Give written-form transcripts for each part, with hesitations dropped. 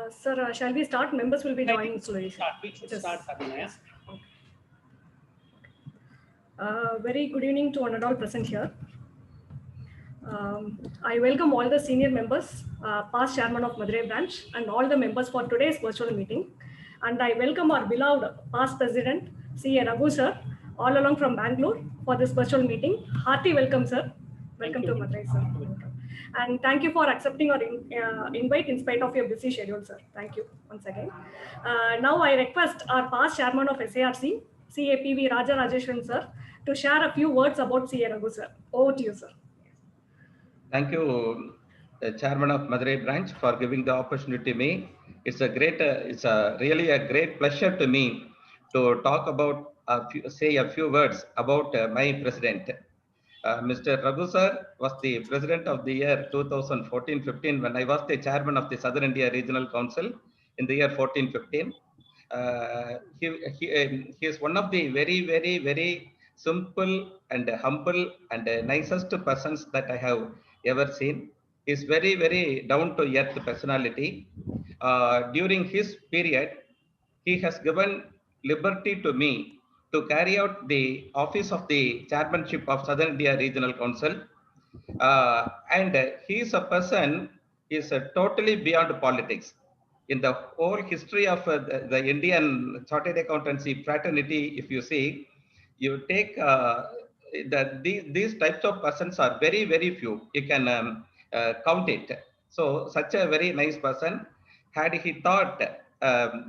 Sir, shall we start? Members will be joining slowly. We should start, Abhinaya. Okay. Very good evening to one and all present here. I welcome all the senior members, past chairman of Madurai branch, and all the members for today's virtual meeting. And I welcome our beloved past president, C.A. Raghu sir, all along from Bangalore for this virtual meeting. Hearty welcome, sir. Welcome to Madurai, sir. And thank you for accepting our invite in spite of your busy schedule, sir. Thank you once again. Now I request our past chairman of SARC, CAPV Raja Rajeshwaran, sir, to share a few words about C.A. Raghu, sir. Over to you, sir. Thank you, Chairman of Madurai branch, for giving the opportunity to me. It's a really a great pleasure to me to talk about, say a few words about my president. Mr. Raghu sir was the president of the year 2014-15 when I was the chairman of the Southern India Regional Council in the year 14-15. He is one of the very simple and humble and nicest persons that I have ever seen. He's very down to earth personality. During his period, he has given liberty to me to carry out the office of the chairmanship of Southern India Regional Council. And he is a person is totally beyond politics. In the whole history of the Indian chartered accountancy fraternity, if you see, you take these types of persons are very few. You can count it. So such a very nice person. Had he thought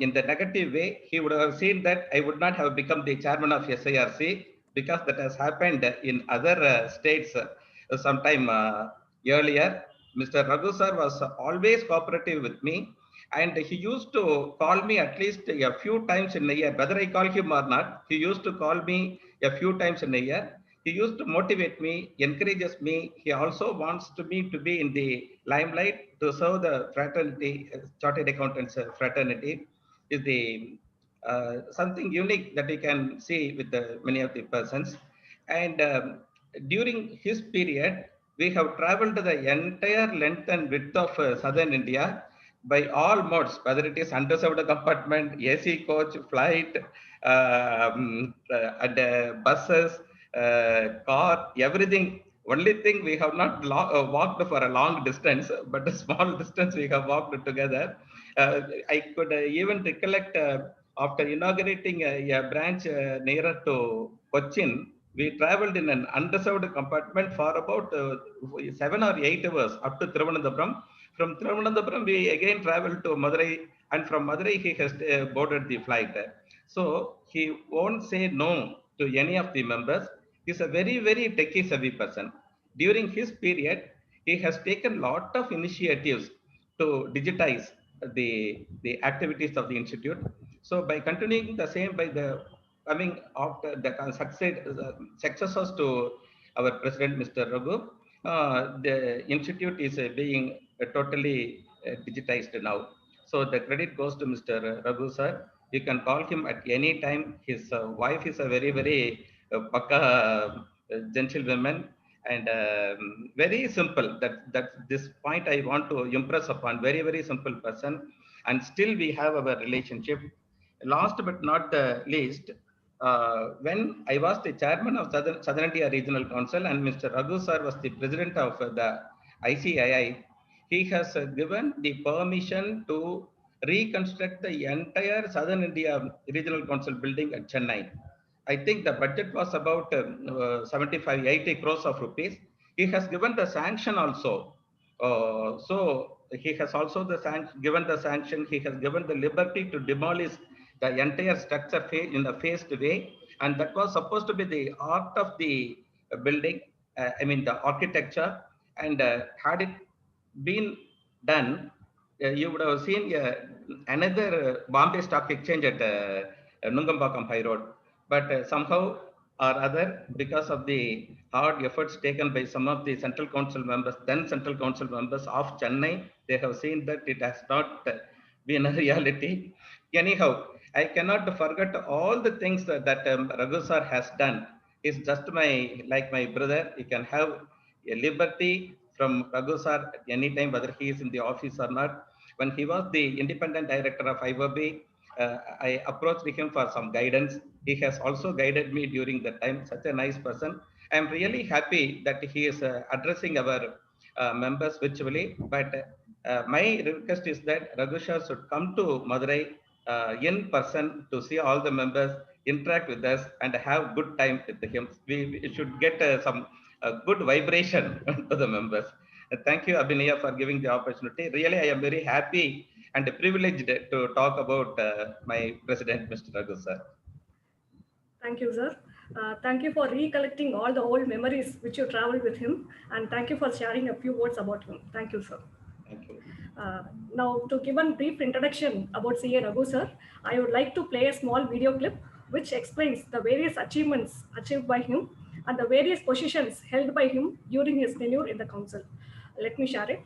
in the negative way, he would have seen that I would not have become the chairman of SIRC, because that has happened in other states sometime earlier. Mr. Raghu sir was always cooperative with me, and he used to call me at least a few times in a year. Whether I call him or not, he used to call me a few times in a year. He used to motivate me, encourages me. He also wants me to be in the limelight to serve the fraternity, chartered accountants fraternity. Is the something unique that we can see with many of the persons. And during his period, we have traveled the entire length and width of southern India by all modes, whether it is underserved compartment, AC coach, flight, and buses, car, everything. Only thing we have not walked for a long distance, but a small distance we have walked together. I could even recollect after inaugurating a branch nearer to Cochin, we traveled in an underserved compartment for about 7 or 8 hours up to Thiruvananthapuram. From Thiruvananthapuram, we again traveled to Madurai, and from Madurai, he has boarded the flight. So he won't say no to any of the members. He's a very techie savvy person. During his period, he has taken lot of initiatives to digitize the activities of the institute. So by continuing the same, by the coming after the successors to our president, Mr. Raghu, the institute is being totally digitized now. So the credit goes to Mr. Raghu sir. You can call him at any time. His wife is a very pakka gentlewoman, and very simple. That this point I want to impress upon. Very simple person, and still we have our relationship. Last but not the least, when I was the chairman of Southern India Regional Council and Mr. Raghu sir was the president of the ICAI, he has given the permission to reconstruct the entire Southern India Regional Council building at Chennai. I think the budget was about 75-80 crores of rupees. He has given the sanction also. So he has also given the sanction. He has given the liberty to demolish the entire structure in a phased way, and that was supposed to be the art of the building. I mean the architecture, and had it been done, you would have seen another Bombay Stock Exchange at Nungambakam High Road. But somehow or other, because of the hard efforts taken by some of the central council members, then central council members of Chennai, they have seen that it has not been a reality. Anyhow, I cannot forget all the things that Raghu sir has done. He's just like my brother. You can have a liberty from Raghu sir at any time, whether he is in the office or not. when he was the independent director of IOB, I approached him for some guidance. He has also guided me during that time. Such a nice person. I am really happy that he is addressing our members virtually. But my request is that Raghu sir should come to Madurai in person to see all the members, interact with us, and have good time with him. We should get some good vibration to the members. Thank you, Abhinaya, for giving the opportunity. Really, I am very happy and privileged to talk about my president, Mr. Raghu sir. Thank you, sir. Thank you for recollecting all the old memories which you traveled with him, and thank you for sharing a few words about him. Thank you, sir. Thank you. Now, to give a brief introduction about CA Raghu sir, I would like to play a small video clip which explains the various achievements achieved by him and the various positions held by him during his tenure in the council. Let me share it.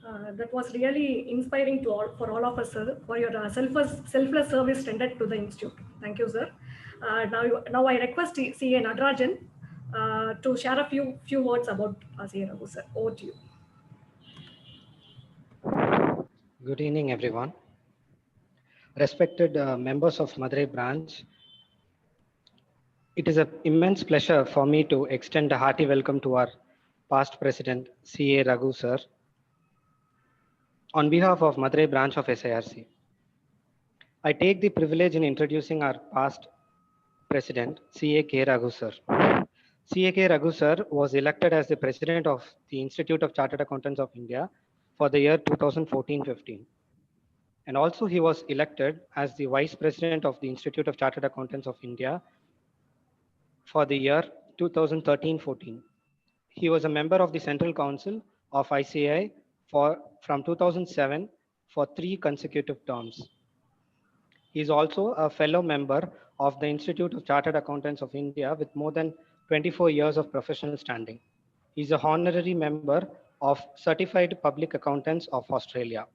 That was really inspiring for all of us, sir, for your selfless service rendered to the institute. Thank you, sir. Now I request CA Nadarajan to share a few words about CA Raghu, sir. Over to you. Good evening, everyone. Respected members of Madurai branch, it is an immense pleasure for me to extend a hearty welcome to our past president, CA Raghu, sir, on behalf of Madurai branch of SIRC. I take the privilege in introducing our past president, CA K. Raghu, sir. CA K. Raghu, sir, was elected as the president of the Institute of Chartered Accountants of India for the year 2014-15. And also he was elected as the Vice President of the Institute of Chartered Accountants of India for the year 2013-14. He was a member of the Central Council of ICAI from 2007 for 3 consecutive terms. He is also a fellow member of the Institute of Chartered Accountants of India with more than 24 years of professional standing. He is a honorary member of Certified Public Accountants of Australia.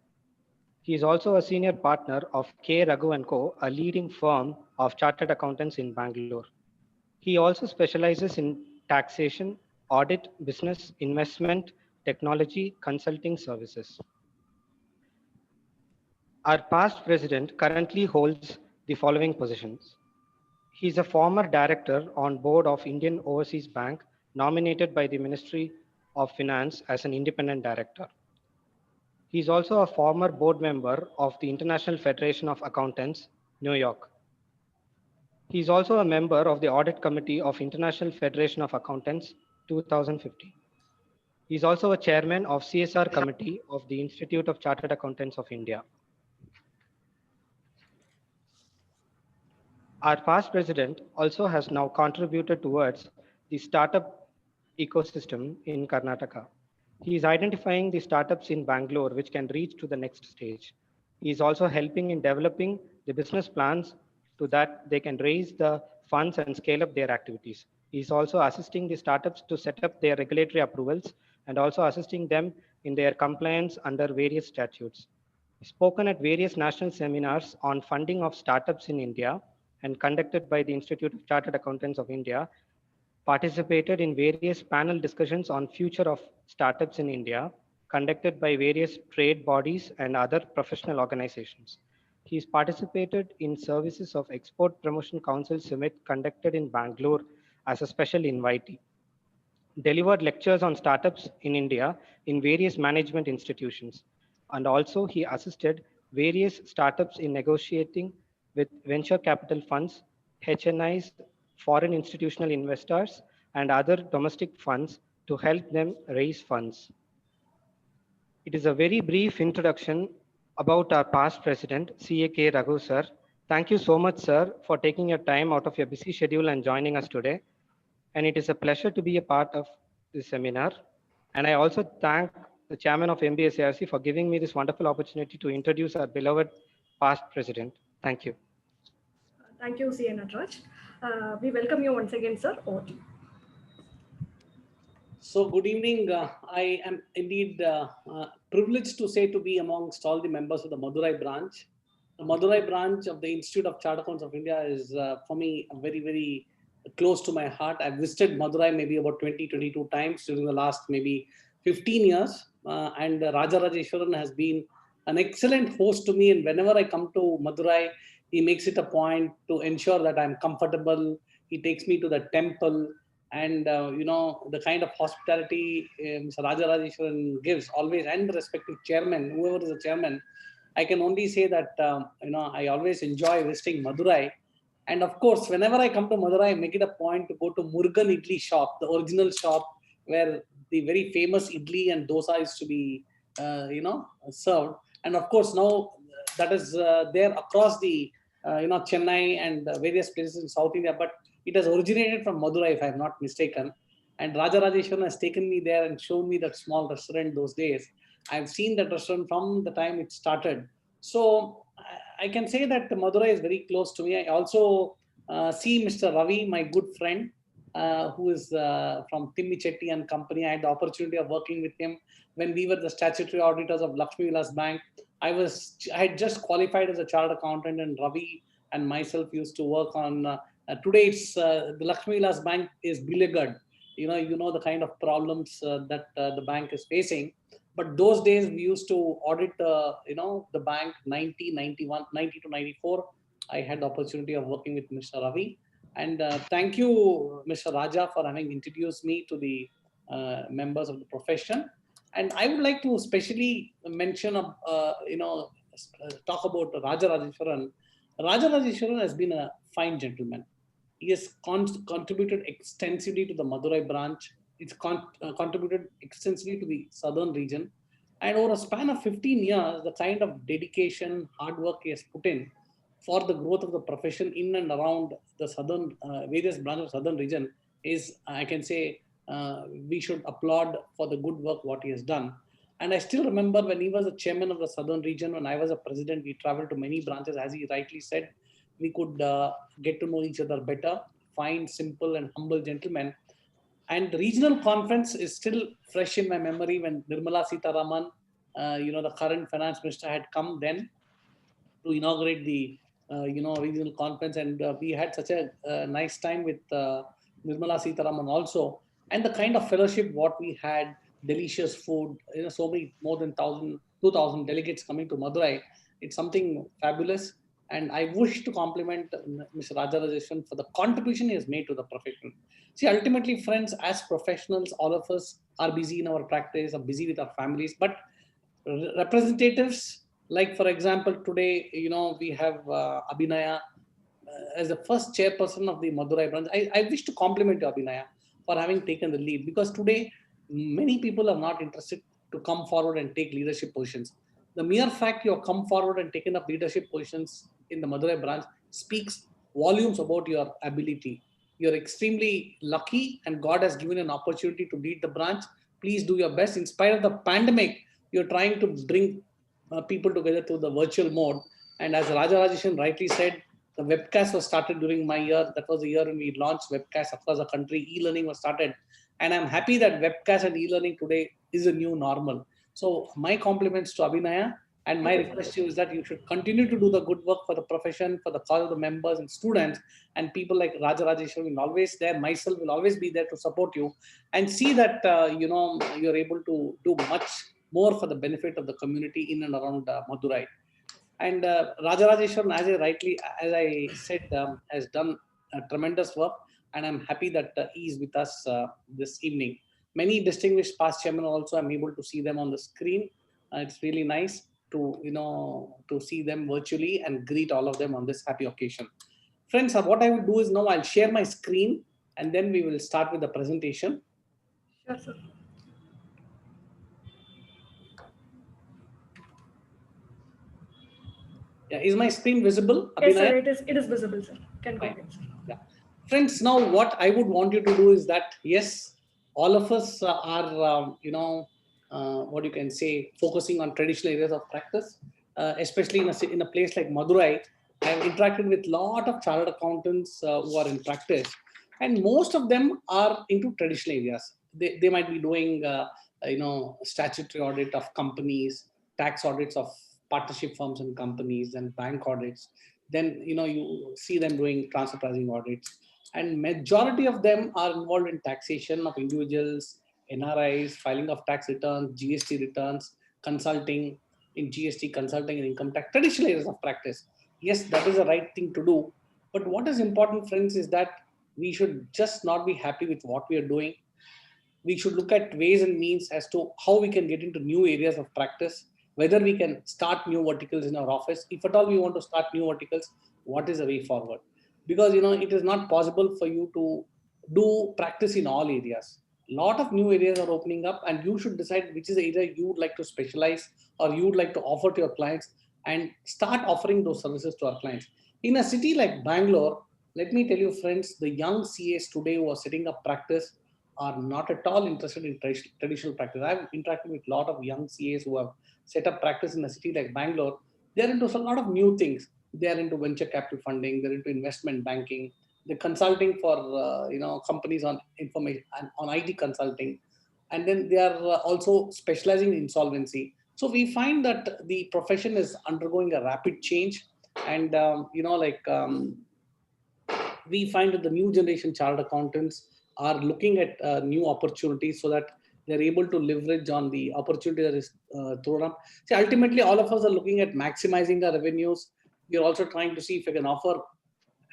He is also a senior partner of K. Raghu & Co., a leading firm of chartered accountants in Bangalore. He also specializes in taxation, audit, business, investment, technology, consulting services. Our past president currently holds the following positions. He is a former director on board of Indian Overseas Bank, nominated by the Ministry of Finance as an independent director. He is also a former board member of the International Federation of Accountants, New York. He is also a member of the Audit Committee of International Federation of Accountants, 2015. He is also a chairman of CSR Committee of the Institute of Chartered Accountants of India. Our past president also has now contributed towards the startup ecosystem in Karnataka. He is identifying the startups in Bangalore which can reach to the next stage. He is also helping in developing the business plans so that they can raise the funds and scale up their activities. He is also assisting the startups to set up their regulatory approvals and also assisting them in their compliance under various statutes. He has spoken at various national seminars on funding of startups in India and conducted by the Institute of Chartered Accountants of India, participated in various panel discussions on future of startups in India, conducted by various trade bodies and other professional organizations. He has participated in services of Export Promotion Council Summit conducted in Bangalore as a special invitee, delivered lectures on startups in India in various management institutions, and also he assisted various startups in negotiating with venture capital funds, HNIs, foreign institutional investors, and other domestic funds to help them raise funds. It is a very brief introduction about our past president, CA Raghu, sir. Thank you so much, sir, for taking your time out of your busy schedule and joining us today. And it is a pleasure to be a part of this seminar. And I also thank the chairman of MBSARC for giving me this wonderful opportunity to introduce our beloved past president. Thank you. Thank you, CA Nataraj. We welcome you once again, sir. Over to you. So good evening. I am indeed privileged to say to be amongst all the members of the Madurai branch. The Madurai branch of the Institute of Chartered Accountants of India is for me very, very close to my heart. I've visited Madurai maybe about 22 times during the last maybe 15 years. And Raja Rajeshwaran has been an excellent host to me. And whenever I come to Madurai, he makes it a point to ensure that I'm comfortable. He takes me to the temple. And the kind of hospitality Mr. Raja Rajeshwaran gives always, and the respective chairman, whoever is the chairman, I can only say that I always enjoy visiting Madurai. And of course, whenever I come to Madurai, I make it a point to go to Murugan Idli shop, the original shop where the very famous idli and dosa is to be served. And of course, now that is there across the Chennai and various places in South India, but it has originated from Madurai, if I'm not mistaken. And Raja Rajeshwaran has taken me there and shown me that small restaurant those days. I've seen that restaurant from the time it started. So I can say that Madurai is very close to me. I also see Mr. Ravi, my good friend. who is from Timmy Chetty and company. I had the opportunity of working with him when we were the statutory auditors of Lakshmi Vilas Bank. I had just qualified as a chartered accountant, and Ravi and myself used to work on. Today, it's the Lakshmi Vilas Bank is beleaguered. You know the kind of problems that the bank is facing. But those days we used to audit, the bank 90 to 94. I had the opportunity of working with Mr. Ravi. And thank you, Mr. Raja, for having introduced me to the members of the profession. And I would like to especially mention, talk about Raja Rajeshwaran. Raja Rajeshwaran has been a fine gentleman. He has contributed extensively to the Madurai branch. It's contributed extensively to the southern region. And over a span of 15 years, the kind of dedication, hard work he has put in for the growth of the profession in and around the southern, various branches of southern region is, I can say, we should applaud for the good work what he has done. And I still remember when he was the chairman of the southern region, when I was a president, we traveled to many branches. As he rightly said, we could get to know each other better, fine, simple and humble gentlemen. And the regional conference is still fresh in my memory when Nirmala Sitharaman, the current finance minister, had come then to inaugurate the regional conference, and we had such a nice time with Nirmala Sitharaman also. And the kind of fellowship what we had, delicious food, so many, more than 2,000 delegates coming to Madurai. It's something fabulous. And I wish to compliment Mr. Raja Rajeshwaran for the contribution he has made to the profession. See, ultimately, friends, as professionals, all of us are busy in our practice, are busy with our families, but representatives, like for example, today, we have Abhinaya as the first chairperson of the Madurai branch. I wish to compliment Abhinaya for having taken the lead, because today many people are not interested to come forward and take leadership positions. The mere fact you have come forward and taken up leadership positions in the Madurai branch speaks volumes about your ability. You're extremely lucky, and God has given an opportunity to lead the branch. Please do your best. In spite of the pandemic, you're trying to bring people together to the virtual mode. And as Raja Rajeshan rightly said, the webcast was started during my year. That was the year when we launched webcast across the country. E-learning was started. And I'm happy that webcast and e-learning today is a new normal. So my compliments to Abhinaya, and my request to you is that you should continue to do the good work for the profession, for the cause of the members and students, and people like Raja Rajeshwar will always there. Myself will always be there to support you and see that, you're able to do much more for the benefit of the community in and around Madurai. And Raja Rajeshwaran, as I said, has done tremendous work, and I'm happy that he is with us this evening. Many distinguished past chairmen also, I'm able to see them on the screen. It's really nice to see them virtually and greet all of them on this happy occasion. Friends, what I will do is now I'll share my screen, and then we will start with the presentation. Sure, sir. Yeah, is my screen visible? Yes, sir, it is visible, sir. Can go ahead, sir. Yeah. Friends, now what I would want you to do is that, yes, all of us are, what you can say, focusing on traditional areas of practice, especially in a place like Madurai. I have interacted with a lot of chartered accountants who are in practice, and most of them are into traditional areas. They might be doing, statutory audit of companies, tax audits of partnership firms and companies, and bank audits. Then, you see them doing transfer pricing audits. And majority of them are involved in taxation of individuals, NRIs, filing of tax returns, GST returns, consulting in GST, consulting in income tax, traditional areas of practice. Yes, that is the right thing to do. But what is important, friends, is that we should just not be happy with what we are doing. We should look at ways and means as to how we can get into new areas of practice, whether we can start new verticals in our office. If at all we want to start new verticals, what is the way forward? Because it is not possible for you to do practice in all areas. A lot of new areas are opening up, and you should decide which is the area you would like to specialize or you would like to offer to your clients, and start offering those services to our clients. In a city like Bangalore, let me tell you, friends, the young CAs today who are setting up practice are not at all interested in traditional practice. I've interacted with a lot of young CAs who have set up practice in a city like Bangalore. They're into a lot of new things. They're into venture capital funding, they're into investment banking, they're consulting for companies on information and on IT consulting, and then they are also specializing in insolvency. So we find that the profession is undergoing a rapid change, and we find that the new generation chartered accountants are looking at new opportunities so that they're able to leverage on the opportunity that is thrown up. See, ultimately, all of us are looking at maximizing our revenues. We are also trying to see if we can offer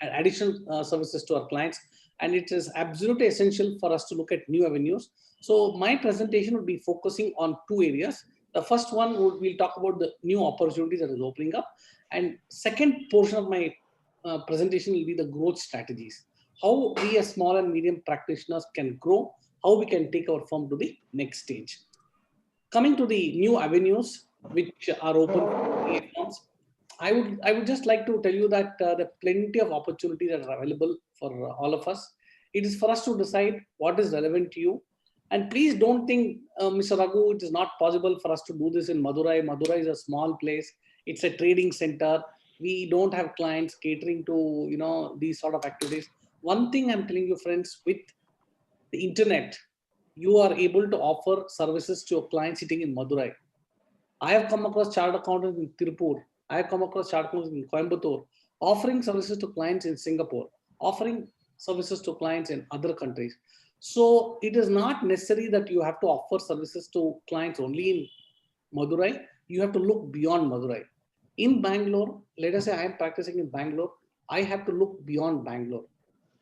additional services to our clients, and it is absolutely essential for us to look at new avenues. So my presentation would be focusing on two areas. The first one we'll talk about the new opportunities that is opening up, and second portion of my presentation will be the growth strategies. How we as small and medium practitioners can grow, how we can take our firm to the next stage. Coming to the new avenues which are open for PA firms, I would just like to tell you that there are plenty of opportunities that are available for all of us. It is for us to decide what is relevant to you. And please don't think, Mr. Raghu, it is not possible for us to do this in Madurai. Madurai is a small place. It's a trading center. We don't have clients catering to these sort of activities. One thing I'm telling you, friends, with the internet, you are able to offer services to your clients sitting in Madurai. I have come across chartered accountants in Tirupur. I have come across chartered accountants in Coimbatore, offering services to clients in Singapore, offering services to clients in other countries. So it is not necessary that you have to offer services to clients only in Madurai. You have to look beyond Madurai. In Bangalore, let us say I am practicing in Bangalore, I have to look beyond Bangalore.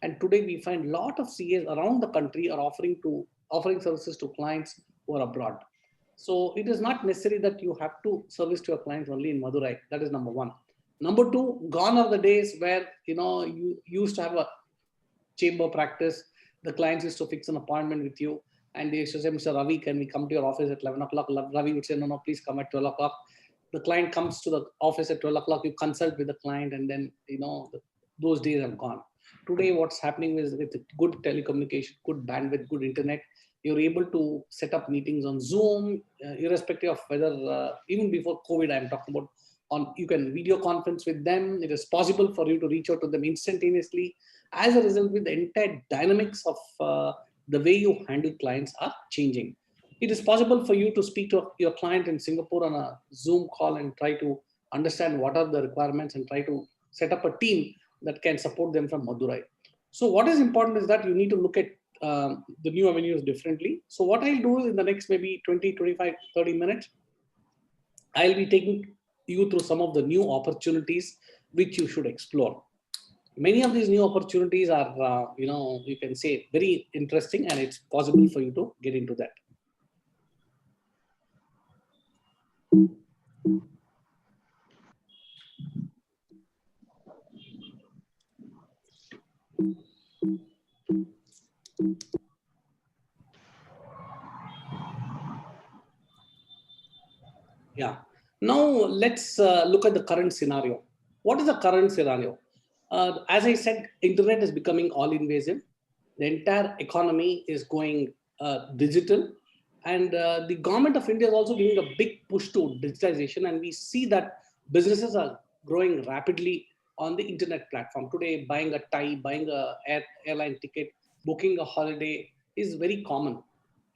And today we find a lot of CAs around the country are offering services to clients who are abroad. So it is not necessary that you have to service to your clients only in Madurai. That is number one. Number two, gone are the days where you used to have a chamber practice. The clients used to fix an appointment with you, and they used to say, Mr. Ravi, can we come to your office at 11 o'clock? Ravi would say, no, please come at 12 o'clock. The client comes to the office at 12 o'clock, you consult with the client, and then those days have gone. Today, what's happening is with good telecommunication, good bandwidth, good internet, you're able to set up meetings on Zoom, irrespective of whether, even before COVID, I'm talking about, you can video conference with them. It is possible for you to reach out to them instantaneously. As a result, with the entire dynamics of the way you handle clients are changing. It is possible for you to speak to your client in Singapore on a Zoom call and try to understand what are the requirements and try to set up a team that can support them from Madurai. So what is important is that you need to look at the new avenues differently. So what I'll do is in the next maybe 20, 25, 30 minutes, I'll be taking you through some of the new opportunities which you should explore. Many of these new opportunities are, you can say very interesting, and it's possible for you to get into that. Yeah. Now let's look at the current scenario. What is the current scenario? As I said, internet is becoming all invasive. The entire economy is going digital, and the government of India is also giving a big push to digitization, and we see that businesses are growing rapidly on the internet platform. Today, buying a tie, buying a airline ticket, booking a holiday is very common.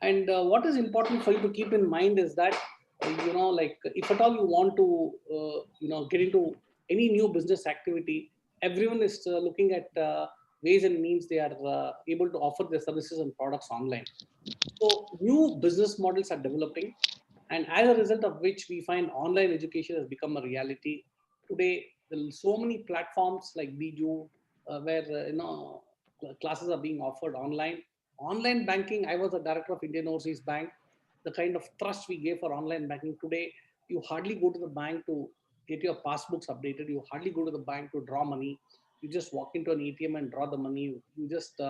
And what is important for you to keep in mind is that if at all you want to get into any new business activity, everyone is looking at ways and means they are able to offer their services and products online. So new business models are developing, and as a result of which we find online education has become a reality. Today, there are so many platforms like Biju, where classes are being offered online. Online banking, I was a director of Indian Overseas Bank. The kind of trust we gave for online banking today, you hardly go to the bank to get your passbooks updated. You hardly go to the bank to draw money. You just walk into an ATM and draw the money. You just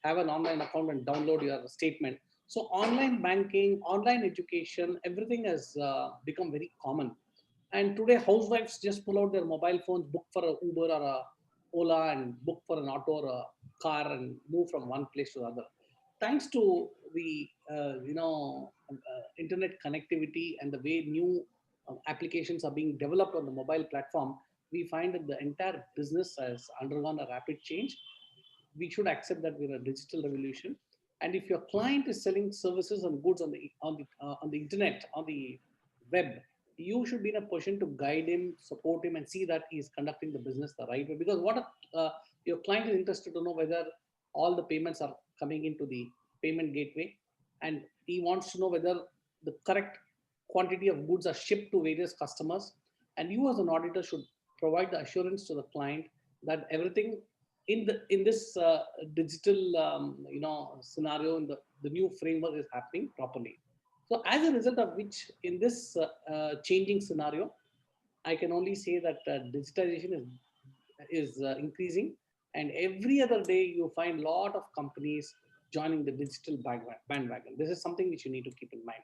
have an online account and download your statement. So online banking, online education, everything has become very common. And today housewives just pull out their mobile phones, book for a Uber or a Ola, and book for an auto or a car and move from one place to the other. Thanks to the internet connectivity and the way new applications are being developed on the mobile platform, we find that the entire business has undergone a rapid change. we should accept that we're a digital revolution. And if your client is selling services and goods on the internet, on the web, you should be in a position to guide him, support him, and see that he's conducting the business the right way. Because your client is interested to know whether all the payments are coming into the payment gateway, and he wants to know whether the correct quantity of goods are shipped to various customers. And you as an auditor should provide the assurance to the client that everything in this digital scenario, in the new framework, is happening properly. So as a result of which, in this changing scenario, I can only say that digitization is increasing, and every other day you find a lot of companies joining the digital bandwagon. This is something which you need to keep in mind.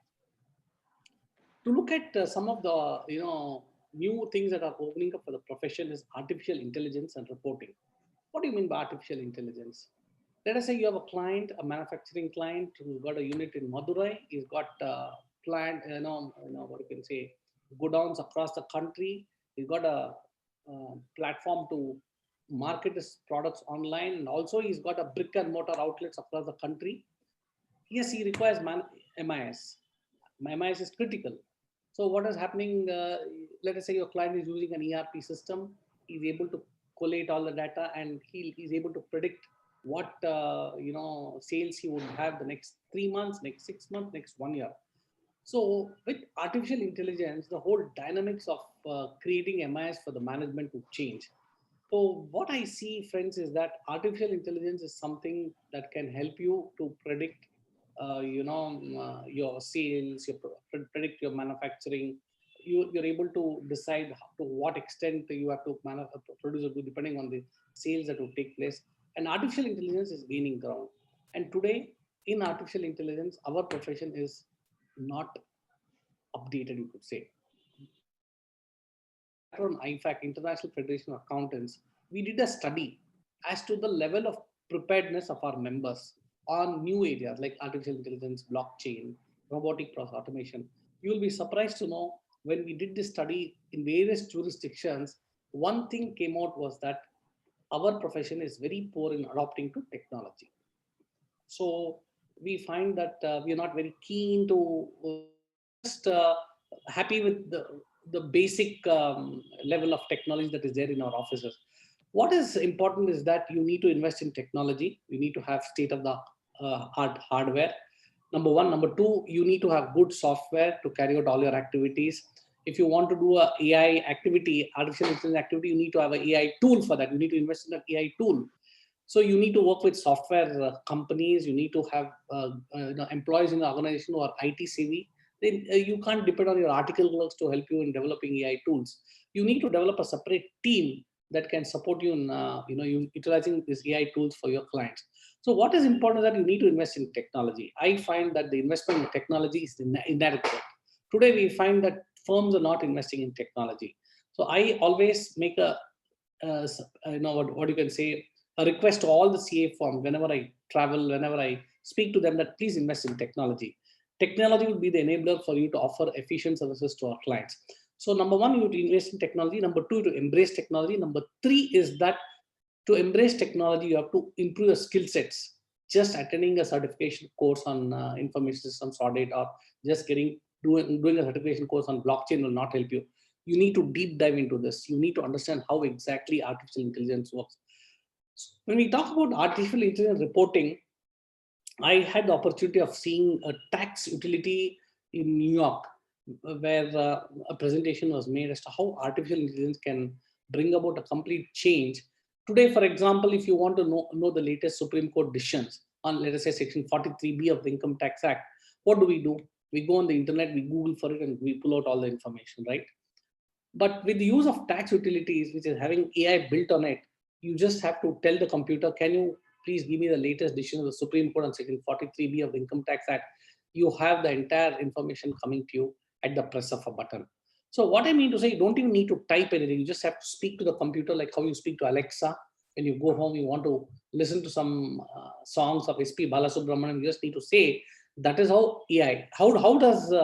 To look at some of the new things that are opening up for the profession is artificial intelligence and reporting. What do you mean by artificial intelligence? Let us say you have a client, a manufacturing client who's got a unit in Madurai. He's got a plant, what you can say, godowns across the country. He's got a platform to market his products online, and also he's got a brick and mortar outlets across the country. Yes, he requires MIS. MIS is critical. So what is happening? Let us say your client is using an ERP system. He's able to collate all the data, and he's able to predict what sales he would have the next 3 months, next 6 months, next 1 year. So with artificial intelligence, the whole dynamics of creating MIS for the management would change. So what I see, friends, is that artificial intelligence is something that can help you to predict your sales, predict your manufacturing. You're able to decide to what extent you have to produce a good depending on the sales that will take place. And artificial intelligence is gaining ground. And today, in artificial intelligence, our profession is not updated, you could say. On IFAC, International Federation of Accountants, we did a study as to the level of preparedness of our members on new areas like artificial intelligence, blockchain, robotic process automation. You will be surprised to know, when we did this study in various jurisdictions, one thing came out was that our profession is very poor in adopting to technology. So we find that we are not very keen to just happy with the basic level of technology that is there in our offices. What is important is that you need to invest in technology. You need to have state-of-the-art hardware. Number one. Number two, you need to have good software to carry out all your activities. If you want to do an AI activity, artificial intelligence activity, you need to have an AI tool for that. You need to invest in an AI tool. So you need to work with software companies. You need to have employees in the organization who are IT savvy. Then you can't depend on your article clerks to help you in developing AI tools. You need to develop a separate team that can support you in utilizing these AI tools for your clients. So what is important is that you need to invest in technology. I find that the investment in technology is inadequate. Today we find that firms are not investing in technology. So I always make a what you can say, a request to all the CA firms whenever I travel, whenever I speak to them, that please invest in technology. Technology will be the enabler for you to offer efficient services to our clients. So number one, you need to invest in technology. Number two, to embrace technology. Number three is that to embrace technology, you have to improve your skill sets. Just attending a certification course on information systems audit, or just doing a certification course on blockchain will not help you. You need to deep dive into this. You need to understand how exactly artificial intelligence works. When we talk about artificial intelligence reporting, I had the opportunity of seeing a tax utility in New York, where a presentation was made as to how artificial intelligence can bring about a complete change. Today, for example, if you want to know the latest Supreme Court decisions on, let us say, Section 43B of the Income Tax Act, what do? We go on the internet, we Google for it, and we pull out all the information, right? But with the use of tax utilities, which is having AI built on it, you just have to tell the computer, can you please give me the latest decision of the Supreme Court on Section 43B of the Income Tax Act? You have the entire information coming to you at the press of a button. So what I mean to say, you don't even need to type anything. You just have to speak to the computer like how you speak to Alexa. When you go home, you want to listen to some songs of SP Balasubramanian, you just need to say, that is how AI. How does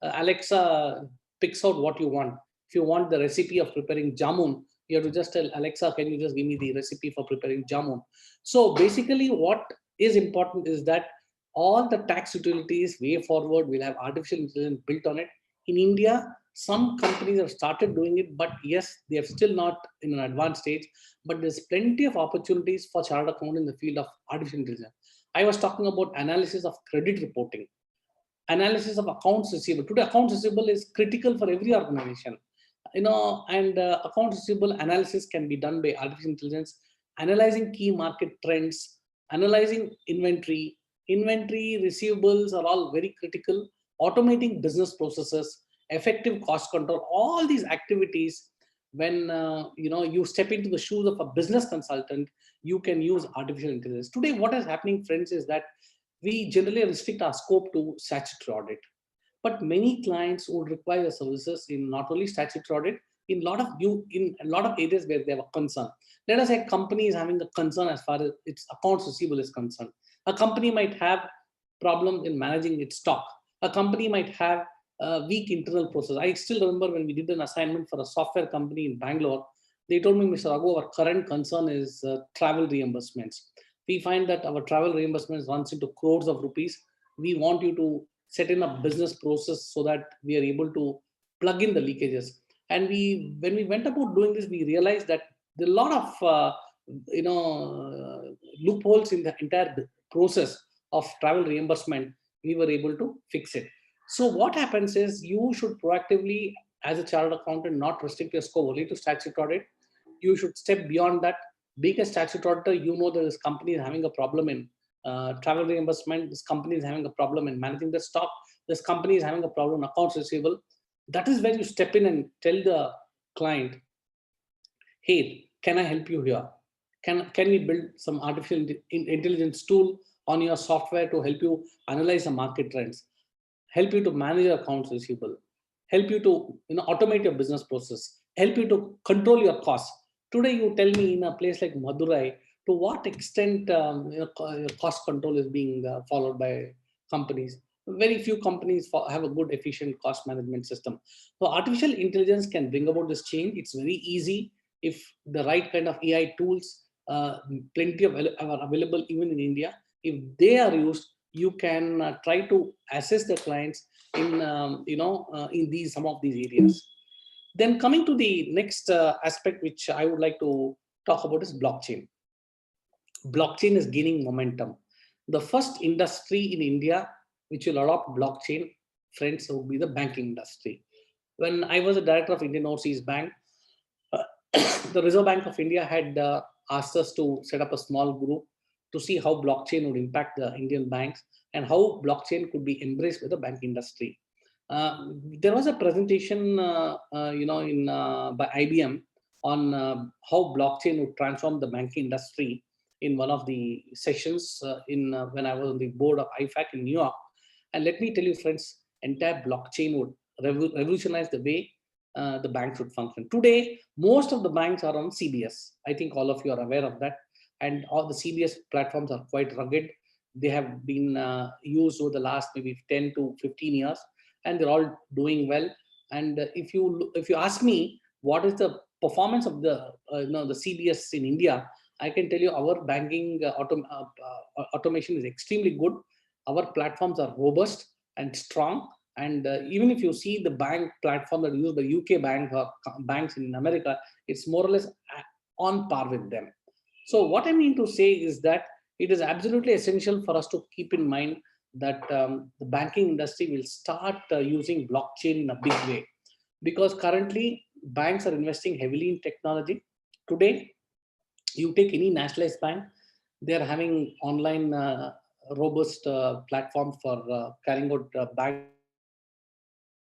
Alexa picks out what you want? If you want the recipe of preparing jamun, You have to just tell Alexa, can you just give me the recipe for preparing jamun? So basically what is important is that all the tax utilities way forward will have artificial intelligence built on it. In India, some companies have started doing it, but yes, they are still not in an advanced stage. But there's plenty of opportunities for chartered accountant in the field of artificial intelligence. I was talking about analysis of credit reporting, analysis of accounts receivable. Today, accounts receivable is critical for every organization. And accounts receivable analysis can be done by artificial intelligence, analyzing key market trends, analyzing inventory. Inventory receivables are all very critical. Automating business processes, effective cost control, all these activities. When you step into the shoes of a business consultant, you can use artificial intelligence. Today, what is happening, friends, is that we generally restrict our scope to statutory audit. But many clients would require services in not only statutory audit, in a lot of areas where they have a concern. Let us say a company is having a concern as far as its accounts receivable is concerned. A company might have problems in managing its stock. A company might have a weak internal process. I still remember when we did an assignment for a software company in Bangalore, they told me, Mr. Raghu, our current concern is travel reimbursements. We find that our travel reimbursements runs into crores of rupees. We want you to set in a business process so that we are able to plug in the leakages. And when we went about doing this, we realized that there are a lot of loopholes in the entire process of travel reimbursement. We were able to fix it. So what happens is you should proactively, as a chartered accountant, not restrict your scope only to statutory audit. You should step beyond that. Being a statutory auditor, you know that this company is having a problem in travel reimbursement. This company is having a problem in managing the stock. This company is having a problem in accounts receivable. That is where you step in and tell the client, hey, can I help you here? Can we build some artificial intelligence tool on your software to help you analyze the market trends, help you to manage your accounts receivable, help you to automate your business process, help you to control your costs. Today, you tell me in a place like Madurai, to what extent cost control is being followed by companies. Very few companies have a good, efficient cost management system. So artificial intelligence can bring about this change. It's very easy if the right kind of AI tools, plenty of are available even in India. If they are used, you can try to assess the clients in in some of these areas. Then coming to the next aspect, which I would like to talk about, is blockchain. Blockchain is gaining momentum. The first industry in India which will adopt blockchain, friends, would be the banking industry. When I was a director of Indian Overseas Bank, the Reserve Bank of India had asked us to set up a small group to see how blockchain would impact the Indian banks and how blockchain could be embraced by the bank industry. There was a presentation, by IBM on how blockchain would transform the banking industry in one of the sessions when I was on the board of IFAC in New York. And let me tell you, friends, entire blockchain would revolutionize the way the banks would function. Today, most of the banks are on CBS. I think all of you are aware of that. And all the CBS platforms are quite rugged. They have been used over the last maybe 10 to 15 years, and they're all doing well. And if you ask me what is the performance of the CBS in India, I can tell you our banking automation is extremely good. Our platforms are robust and strong. And even if you see the bank platform that are used by UK banks or banks in America, it's more or less on par with them. So what I mean to say is that it is absolutely essential for us to keep in mind that the banking industry will start using blockchain in a big way, because currently banks are investing heavily in technology. Today, you take any nationalized bank, they are having online robust platform for carrying out bank.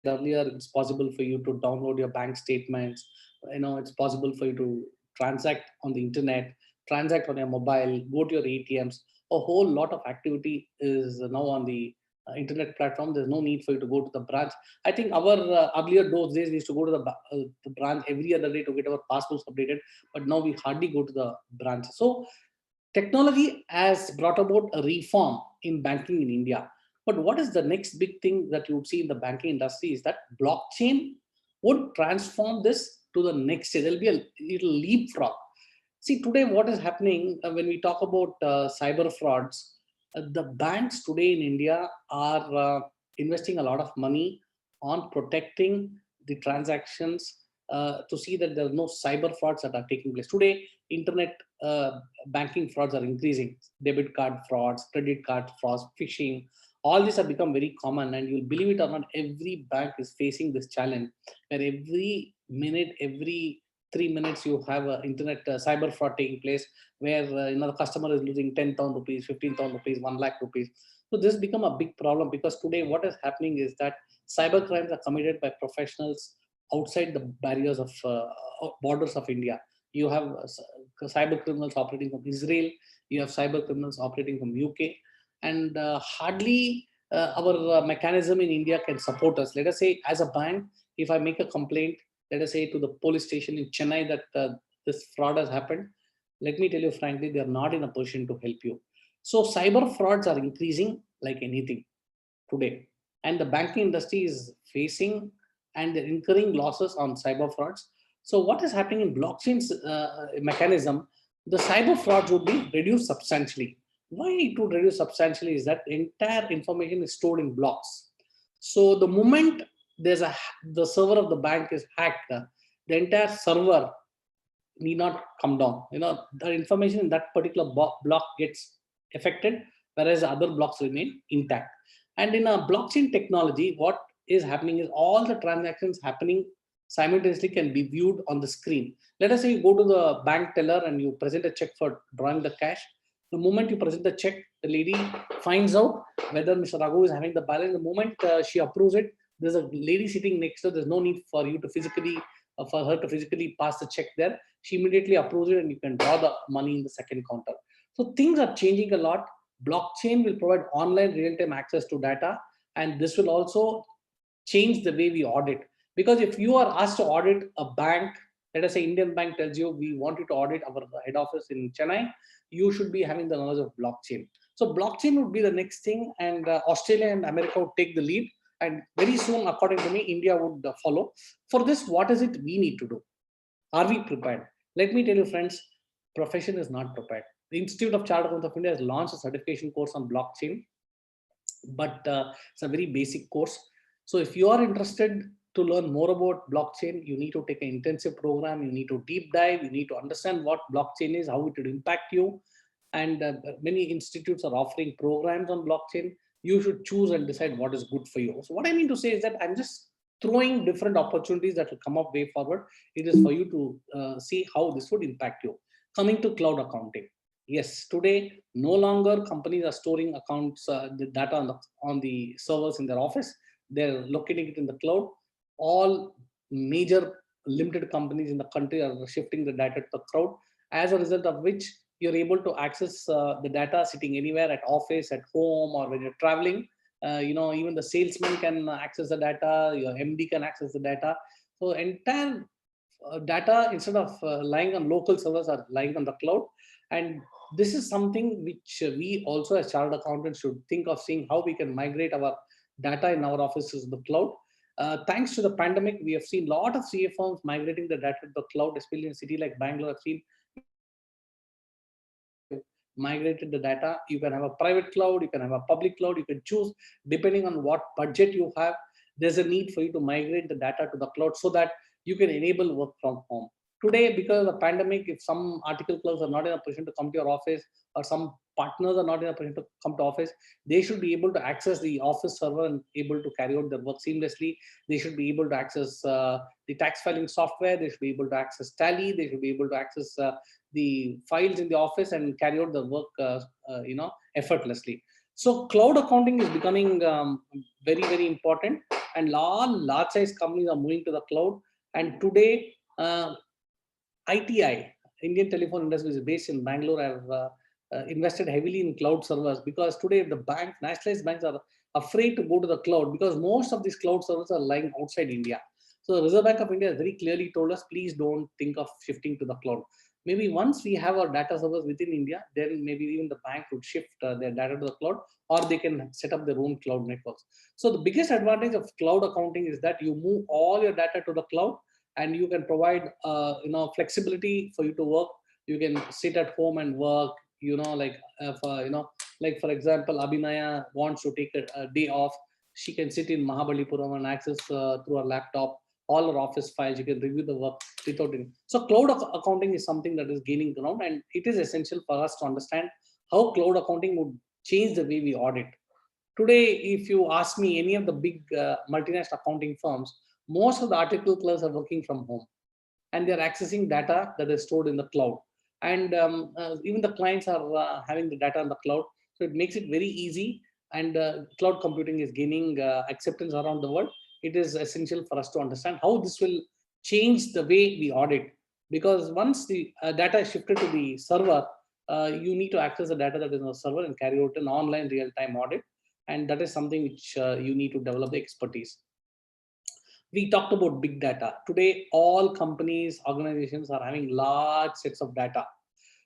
Earlier, it's possible for you to download your bank statements. It's possible for you to transact on the internet, transact on your mobile, go to your ATMs. A whole lot of activity is now on the internet platform. There's no need for you to go to the branch. I think our earlier those days we used to go to the branch every other day to get our passports updated, but now we hardly go to the branch. So technology has brought about a reform in banking in India. But what is the next big thing that you would see in the banking industry is that blockchain would transform this to the next stage. There'll be a little leapfrog. See, today what is happening when we talk about cyber frauds, the banks today in India are investing a lot of money on protecting the transactions to see that there are no cyber frauds that are taking place. Today, internet banking frauds are increasing. Debit card frauds, credit card frauds, phishing, all these have become very common, and you'll believe it or not, every bank is facing this challenge where every minute, every 3 minutes you have an internet cyber fraud taking place where the customer is losing 10,000 rupees, 15,000 rupees, 1 lakh rupees. So this has become a big problem because today what is happening is that cyber crimes are committed by professionals outside the barriers of borders of India. You have cyber criminals operating from Israel, you have cyber criminals operating from UK, and hardly our mechanism in India can support us. Let us say as a bank, if I make a complaint, let us say to the police station in Chennai that this fraud has happened, let me tell you frankly, they are not in a position to help you. So cyber frauds are increasing like anything today. And the banking industry is facing and they're incurring losses on cyber frauds. So what is happening in blockchain's mechanism, the cyber frauds would be reduced substantially. Why it would reduce substantially is that entire information is stored in blocks. So the moment the server of the bank is hacked, the entire server need not come down. The information in that particular block gets affected, whereas other blocks remain intact. And in a blockchain technology, what is happening is all the transactions happening simultaneously can be viewed on the screen. Let us say you go to the bank teller and you present a check for drawing the cash. The moment you present the check, the lady finds out whether Mr. Raghu is having the balance. The moment she approves it, there's a lady sitting next to her. There's no need for you to physically, for her to physically pass the check there. She immediately approves it and you can draw the money in the second counter. So things are changing a lot. Blockchain will provide online real-time access to data, and this will also change the way we audit. Because if you are asked to audit a bank, let us say Indian Bank tells you, we want you to audit our head office in Chennai, you should be having the knowledge of blockchain. So blockchain would be the next thing, and Australia and America would take the lead. And very soon, according to me, India would follow. For this, what is it we need to do? Are we prepared? Let me tell you, friends, profession is not prepared. The Institute of Chartered Accountants of India has launched a certification course on blockchain, but it's a very basic course. So if you are interested to learn more about blockchain, you need to take an intensive program, you need to deep dive, you need to understand what blockchain is, how it will impact you. And many institutes are offering programs on blockchain. You should choose and decide what is good for you. So what I mean to say is that I'm just throwing different opportunities that will come up way forward. It is for you to see how this would impact you. Coming to cloud accounting. Yes, today, no longer companies are storing accounts, the data on the servers in their office. They're locating it in the cloud. All major limited companies in the country are shifting the data to the cloud, as a result of which you're able to access the data sitting anywhere at office, at home, or when you're traveling. Even the salesman can access the data, your MD can access the data. So entire data, instead of lying on local servers, are lying on the cloud. And this is something which we also as chartered accountants should think of, seeing how we can migrate our data in our offices to the cloud. Thanks to the pandemic, we have seen a lot of CA firms migrating the data to the cloud, especially in a city like Bangalore. I've seen migrated the data. You can have a private cloud, you can have a public cloud, you can choose depending on what budget you have. There's a need for you to migrate the data to the cloud so that you can enable work from home. Today, because of the pandemic, if some article clerks are not in a position to come to your office, or some partners are not in a position to come to office, they should be able to access the office server and able to carry out their work seamlessly. They should be able to access the tax filing software. They should be able to access Tally. They should be able to access the files in the office and carry out the work, effortlessly. So cloud accounting is becoming very, very important, and large size companies are moving to the cloud. And today, ICAI, Indian Telephone Industry, is based in Bangalore, have invested heavily in cloud servers, because today the nationalized banks are afraid to go to the cloud because most of these cloud servers are lying outside India. So the Reserve Bank of India has very clearly told us, please don't think of shifting to the cloud. Maybe once we have our data servers within India, then maybe even the bank would shift their data to the cloud, or they can set up their own cloud networks. So the biggest advantage of cloud accounting is that you move all your data to the cloud, and you can provide flexibility for you to work. You can sit at home and work, like for example, Abhinaya wants to take a day off. She can sit in Mahabalipuram and access through her laptop all her office files. You can review the work without any. So cloud accounting is something that is gaining ground, and it is essential for us to understand how cloud accounting would change the way we audit. Today, if you ask me any of the big multinational accounting firms, most of the article clerks are working from home, and they're accessing data that is stored in the cloud. And even the clients are having the data in the cloud. So it makes it very easy, and cloud computing is gaining acceptance around the world. It is essential for us to understand how this will change the way we audit. Because once the data is shifted to the server, you need to access the data that is on the server and carry out an online real-time audit. And that is something which you need to develop the expertise. We talked about big data. Today, all companies, organizations are having large sets of data.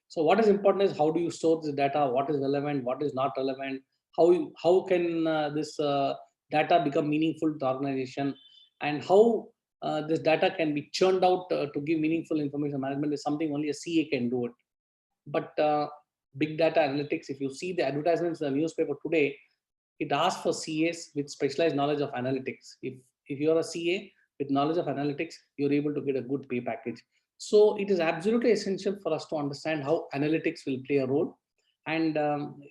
So what is important is how do you store this data, what is relevant, what is not relevant, how can this data become meaningful to the organization, and how this data can be churned out to give meaningful information management is something only a CA can do it. But big data analytics, if you see the advertisements in the newspaper today, it asks for CAs with specialized knowledge of analytics. If you're a CA with knowledge of analytics, you're able to get a good pay package. So it is absolutely essential for us to understand how analytics will play a role. And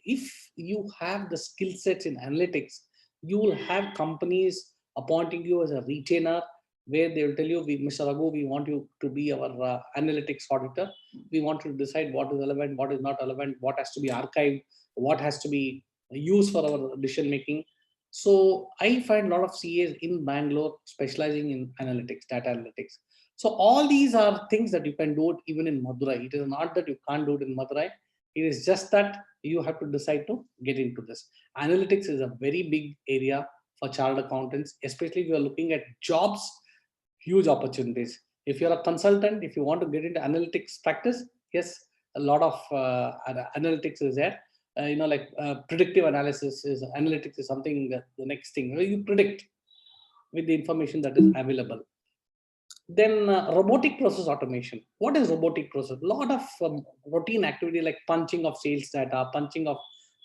if you have the skill sets in analytics, you will have companies appointing you as a retainer, where they will tell you, Mr. Raghu, we want you to be our analytics auditor. We want you to decide what is relevant, what is not relevant, what has to be archived, what has to be used for our decision making. So I find a lot of CAs in Bangalore specializing in analytics, data analytics. So all these are things that you can do it even in Madurai. It is not that you can't do it in Madurai. It is just that you have to decide to get into this. Analytics is a very big area for chartered accountants, especially if you are looking at jobs, huge opportunities. If you're a consultant, if you want to get into analytics practice, yes, a lot of analytics is there. Predictive analysis is analytics is something that the next thing you predict with the information that is available. Then robotic process automation. What is robotic process? A lot of routine activity like punching of sales data, punching of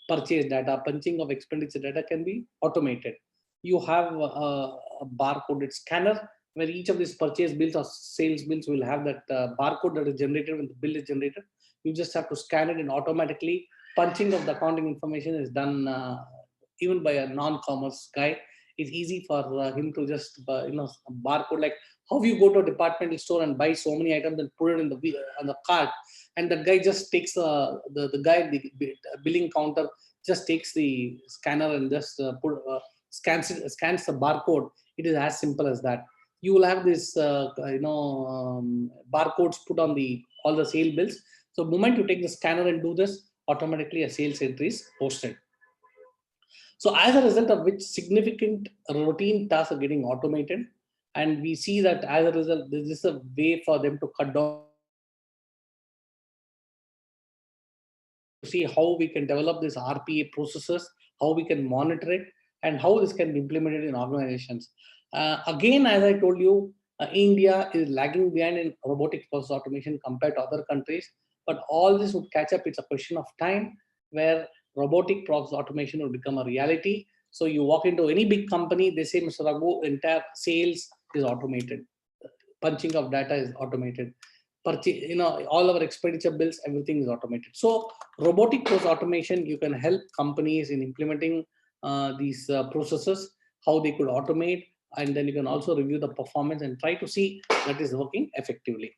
purchase data, punching of expenditure data can be automated. You have a barcoded scanner where each of these purchase bills or sales bills will have that barcode that is generated when the bill is generated. You just have to scan it, and automatically punching of the accounting information is done even by a non-commerce guy. It's easy for him to just barcode, like how you go to a departmental store and buy so many items and put it in the cart, and the guy just takes the billing counter just takes the scanner and just scans the barcode. It is as simple as that. You will have this barcodes put on all the sale bills. So the moment you take the scanner and do this, automatically a sales entry is posted. So as a result of which, significant routine tasks are getting automated, and we see that as a result, this is a way for them to cut down. See how we can develop this RPA processes, how we can monitor it, and how this can be implemented in organizations. Again, as I told you, India is lagging behind in robotic process automation compared to other countries, but all this would catch up. It's a question of time where robotic process automation will become a reality. So you walk into any big company, they say, Mr. Raghu, entire sales is automated. Punching of data is automated. All our expenditure bills, everything is automated. So robotic process automation, you can help companies in implementing these processes, how they could automate, and then you can also review the performance and try to see that is working effectively.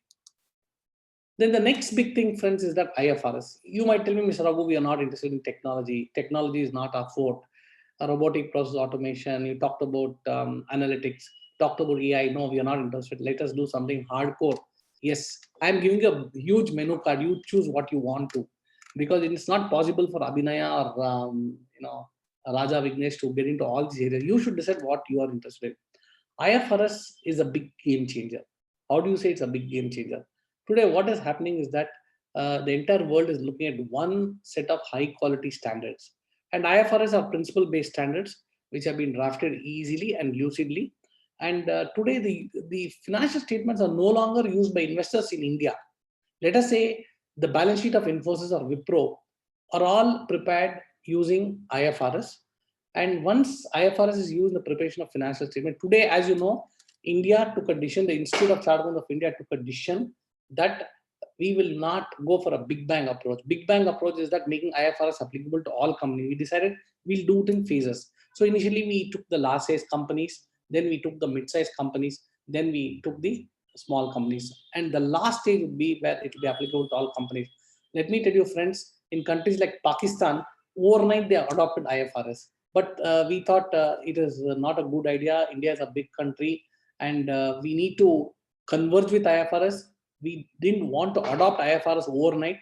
Then the next big thing, friends, is that IFRS. You might tell me, Mr. Raghu, we are not interested in technology. Technology is not our forte. Robotic process automation, you talked about analytics, talked about AI. No, we are not interested. Let us do something hardcore. Yes, I'm giving you a huge menu card. You choose what you want to, because it's not possible for Abhinaya or Raja Vignesh to get into all these areas. You should decide what you are interested in. IFRS is a big game changer. How do you say it's a big game changer? Today, what is happening is that the entire world is looking at one set of high quality standards. And IFRS are principle-based standards which have been drafted easily and lucidly. And today, the financial statements are no longer used by investors in India. Let us say the balance sheet of Infosys or Wipro are all prepared using IFRS. And once IFRS is used in the preparation of financial statement, today, as you know, India took a decision, the Institute of Chartered Accountants of India took a decision that we will not go for a big bang approach. Big bang approach is that making IFRS applicable to all companies. We decided we'll do it in phases. So initially we took the large size companies, then we took the mid-sized companies, then we took the small companies. And the last stage would be where it will be applicable to all companies. Let me tell you, friends, in countries like Pakistan, overnight they adopted IFRS. But we thought it is not a good idea. India is a big country and we need to converge with IFRS. We didn't want to adopt IFRS overnight,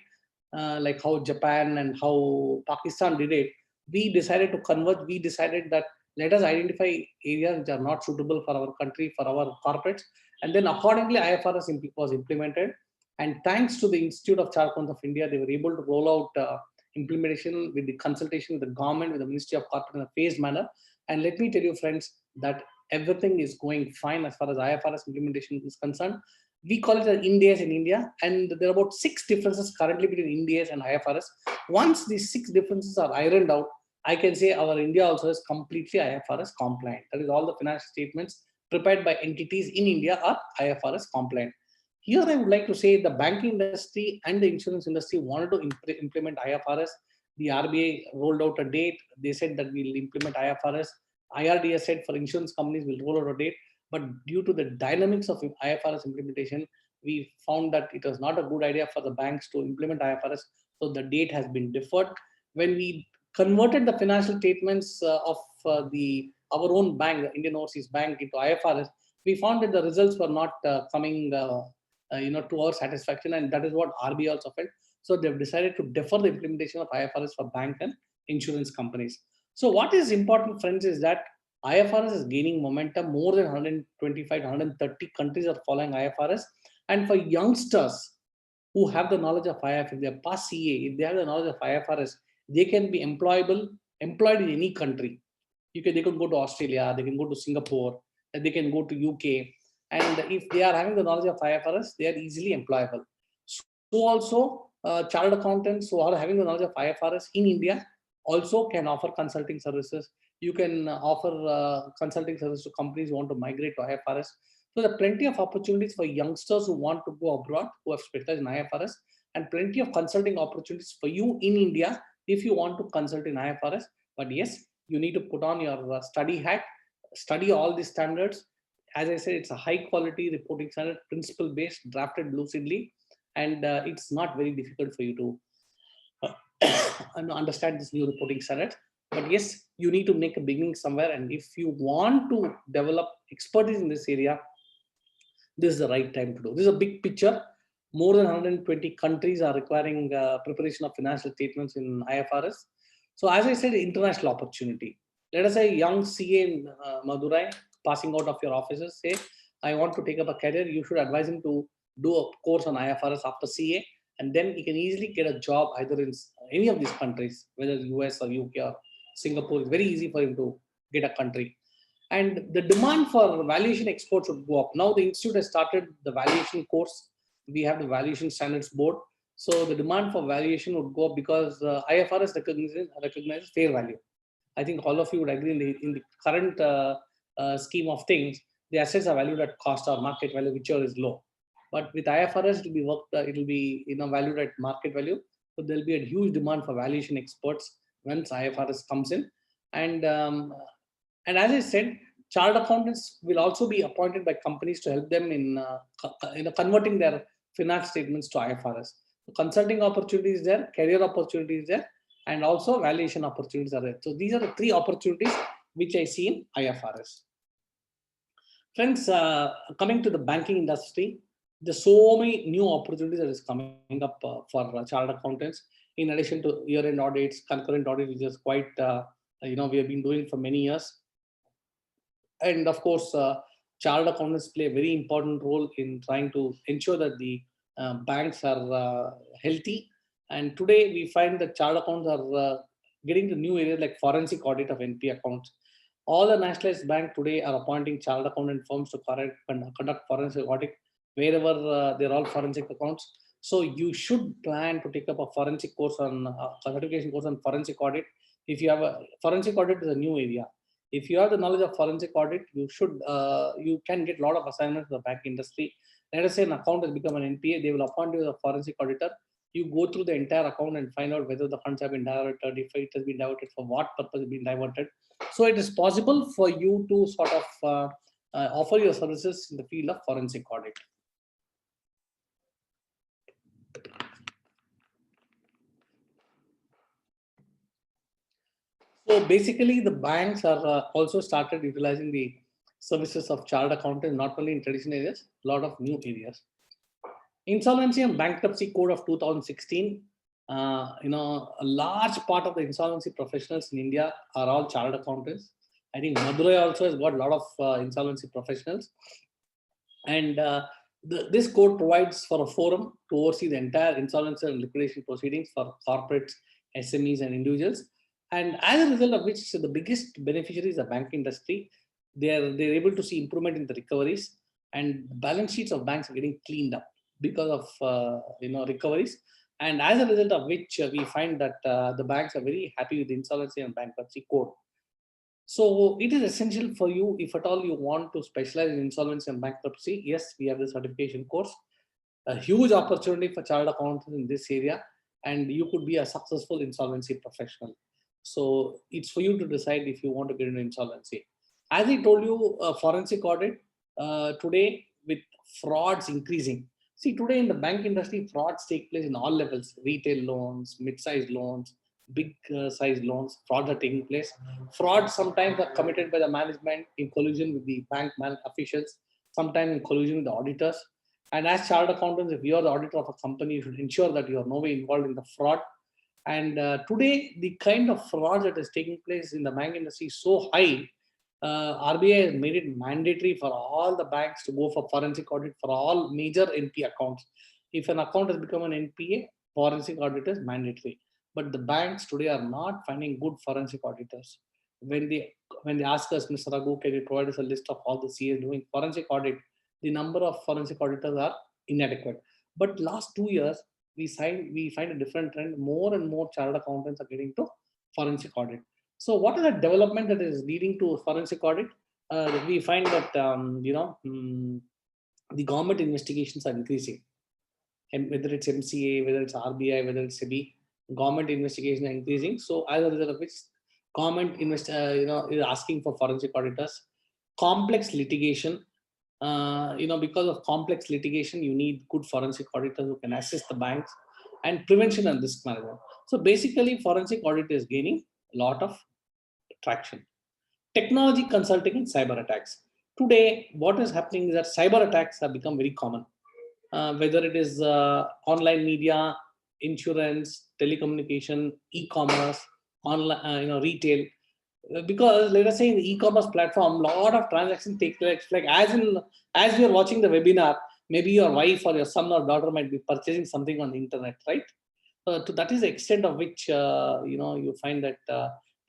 like how Japan and how Pakistan did it. We decided to converge. We decided that let us identify areas which are not suitable for our country, for our corporates. And then accordingly, IFRS was implemented. And thanks to the Institute of Chartered Accountants of India, they were able to roll out implementation with the consultation with the government, with the Ministry of Corporate in a phased manner. And let me tell you, friends, that everything is going fine as far as IFRS implementation is concerned. We call it Ind AS in India, and there are about 6 differences currently between Ind AS and IFRS. Once these 6 differences are ironed out, I can say our India also is completely IFRS compliant. That is, all the financial statements prepared by entities in India are IFRS compliant. Here I would like to say the banking industry and the insurance industry wanted to implement IFRS. The RBI rolled out a date. They said that we'll implement IFRS. IRDA said for insurance companies we'll roll out a date. But due to the dynamics of IFRS implementation, we found that it was not a good idea for the banks to implement IFRS. So the date has been deferred. When we converted the financial statements of our own bank, Indian Overseas Bank, into IFRS, we found that the results were not coming to our satisfaction, and that is what RBI also felt. So they've decided to defer the implementation of IFRS for bank and insurance companies. So what is important, friends, is that IFRS is gaining momentum. More than 125 to 130 countries are following IFRS. And for youngsters who have the knowledge of IFRS, if they are past CA, if they have the knowledge of IFRS, they can be employed in any country. They can go to Australia, they can go to Singapore, they can go to UK. And if they are having the knowledge of IFRS, they are easily employable. So also, chartered accountants who are having the knowledge of IFRS in India also can offer consulting services. You can offer consulting services to companies who want to migrate to IFRS. So there are plenty of opportunities for youngsters who want to go abroad, who have specialized in IFRS, and plenty of consulting opportunities for you in India if you want to consult in IFRS. But yes, you need to put on your study hat, study all these standards. As I said, it's a high quality reporting standard, principle based, drafted lucidly, and it's not very difficult for you to understand this new reporting standard. But yes, you need to make a beginning somewhere, and if you want to develop expertise in this area, this is the right time to do. This is a big picture. More than 120 countries are requiring preparation of financial statements in IFRS. So as I said, international opportunity. Let us say young CA in Madurai, passing out of your offices, say, I want to take up a career. You should advise him to do a course on IFRS after CA, and then he can easily get a job either in any of these countries, whether US or UK or Singapore. It's very easy for him to get a country. And the demand for valuation experts would go up. Now the institute has started the valuation course. We have the valuation standards board. So the demand for valuation would go up because IFRS recognizes fair value. I think all of you would agree in the current scheme of things, the assets are valued at cost or market value, whichever is low. But with IFRS, it will be valued at market value. So there'll be a huge demand for valuation experts once IFRS comes in. And as I said, chartered accountants will also be appointed by companies to help them in converting their finance statements to IFRS. So consulting opportunities there, career opportunities there, and also valuation opportunities are there. So these are the 3 opportunities which I see in IFRS. Friends, coming to the banking industry, there's so many new opportunities that is coming up for chartered accountants. In addition to year-end audits, concurrent audit, which is quite we have been doing for many years. And of course, chartered accountants play a very important role in trying to ensure that the banks are healthy. And today we find that chartered accountants are getting to new areas like forensic audit of NP accounts. All the nationalized banks today are appointing chartered accountant firms to conduct forensic audit wherever they're all forensic accounts. So you should plan to take up a forensic course on certification course on forensic audit. If you have a forensic audit is a new area. If you have the knowledge of forensic audit, you can get a lot of assignments in the bank industry. Let us say an account has become an NPA, they will appoint you as a forensic auditor. You go through the entire account and find out whether the funds have been diverted, if it has been diverted, for what purpose has been diverted. So it is possible for you to sort of offer your services in the field of forensic audit. So basically, the banks are also started utilizing the services of chartered accountants, not only in traditional areas, a lot of new areas. Insolvency and Bankruptcy Code of 2016, a large part of the insolvency professionals in India are all chartered accountants. I think Madurai also has got a lot of insolvency professionals. And this code provides for a forum to oversee the entire insolvency and liquidation proceedings for corporates, SMEs, and individuals. And as a result of which, the biggest beneficiaries of the bank industry, they're able to see improvement in the recoveries, and balance sheets of banks are getting cleaned up because of recoveries. And as a result of which, we find that the banks are very happy with the insolvency and bankruptcy code. So it is essential for you, if at all you want to specialize in insolvency and bankruptcy. Yes, we have the certification course, a huge opportunity for chartered accountants in this area, and you could be a successful insolvency professional. So it's for you to decide if you want to get into insolvency. As I told you, forensic audit today with frauds increasing. See, today in the bank industry, frauds take place in all levels: retail loans, mid-sized loans, big size loans. Frauds are taking place. Frauds sometimes are committed by the management in collusion with the bank officials, sometimes in collusion with the auditors. And as chartered accountants, if you are the auditor of a company, you should ensure that you are no way involved in the fraud. And today, the kind of fraud that is taking place in the bank industry is so high. RBI has made it mandatory for all the banks to go for forensic audit for all major NPA accounts. If an account has become an NPA, forensic audit is mandatory. But the banks today are not finding good forensic auditors. When they ask us, Mr. Raghu, can you provide us a list of all the CAs doing forensic audit? The number of forensic auditors are inadequate. But last 2 years, we find a different trend. More and more chartered accountants are getting to forensic audit. So what is the development that is leading to forensic audit? We find that the government investigations are increasing. And whether it's MCA, whether it's RBI, whether it's SEBI, government investigations are increasing. So as a result of which, government is asking for forensic auditors. Complex litigation, because of complex litigation, you need good forensic auditors who can assist the banks, and prevention and risk management. So basically, forensic audit is gaining a lot of traction. Technology consulting and cyber attacks. Today, what is happening is that cyber attacks have become very common. Whether it is online media, insurance, telecommunication, e-commerce, online, retail. Because let us say in the e-commerce platform, a lot of transactions take place. Like as you're watching the webinar, maybe your wife or your son or daughter might be purchasing something on the internet, right? To that is the extent of which you find that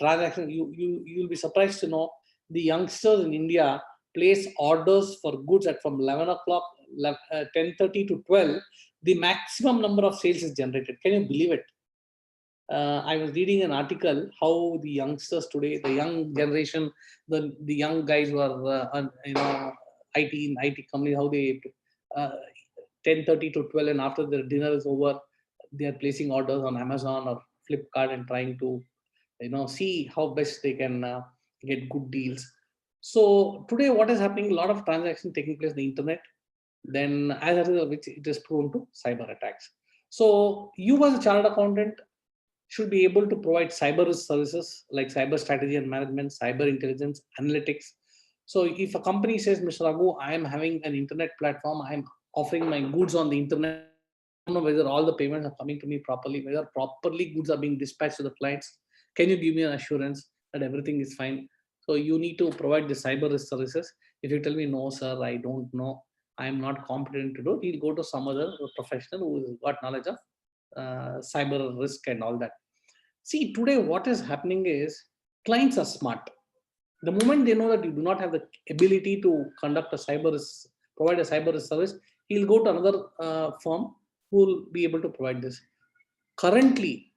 transaction. You'll be surprised to know the youngsters in India place orders for goods at from 11 o'clock, 10:30 to 12. The maximum number of sales is generated. Can you believe it? I was reading an article how the youngsters today, the young generation, the young guys who are IT companies, how they 10:30 to 12, and after their dinner is over, they are placing orders on Amazon or Flipkart and trying to see how best they can get good deals. So today, what is happening? A lot of transactions taking place on the internet. Then, as a result of which, it is prone to cyber attacks. So you as a chartered accountant should be able to provide cyber risk services like cyber strategy and management, cyber intelligence, analytics. So if a company says, Mr. Raghu, I am having an internet platform, I am offering my goods on the internet, I don't know whether all the payments are coming to me properly, whether properly goods are being dispatched to the clients. Can you give me an assurance that everything is fine? So you need to provide the cyber risk services. If you tell me, no, sir, I don't know, I am not competent to do, he'll go to some other professional who has got knowledge of cyber risk and all that. See, today what is happening is clients are smart. The moment they know that you do not have the ability to conduct a provide a cyber risk service, he'll go to another firm who will be able to provide this. Currently,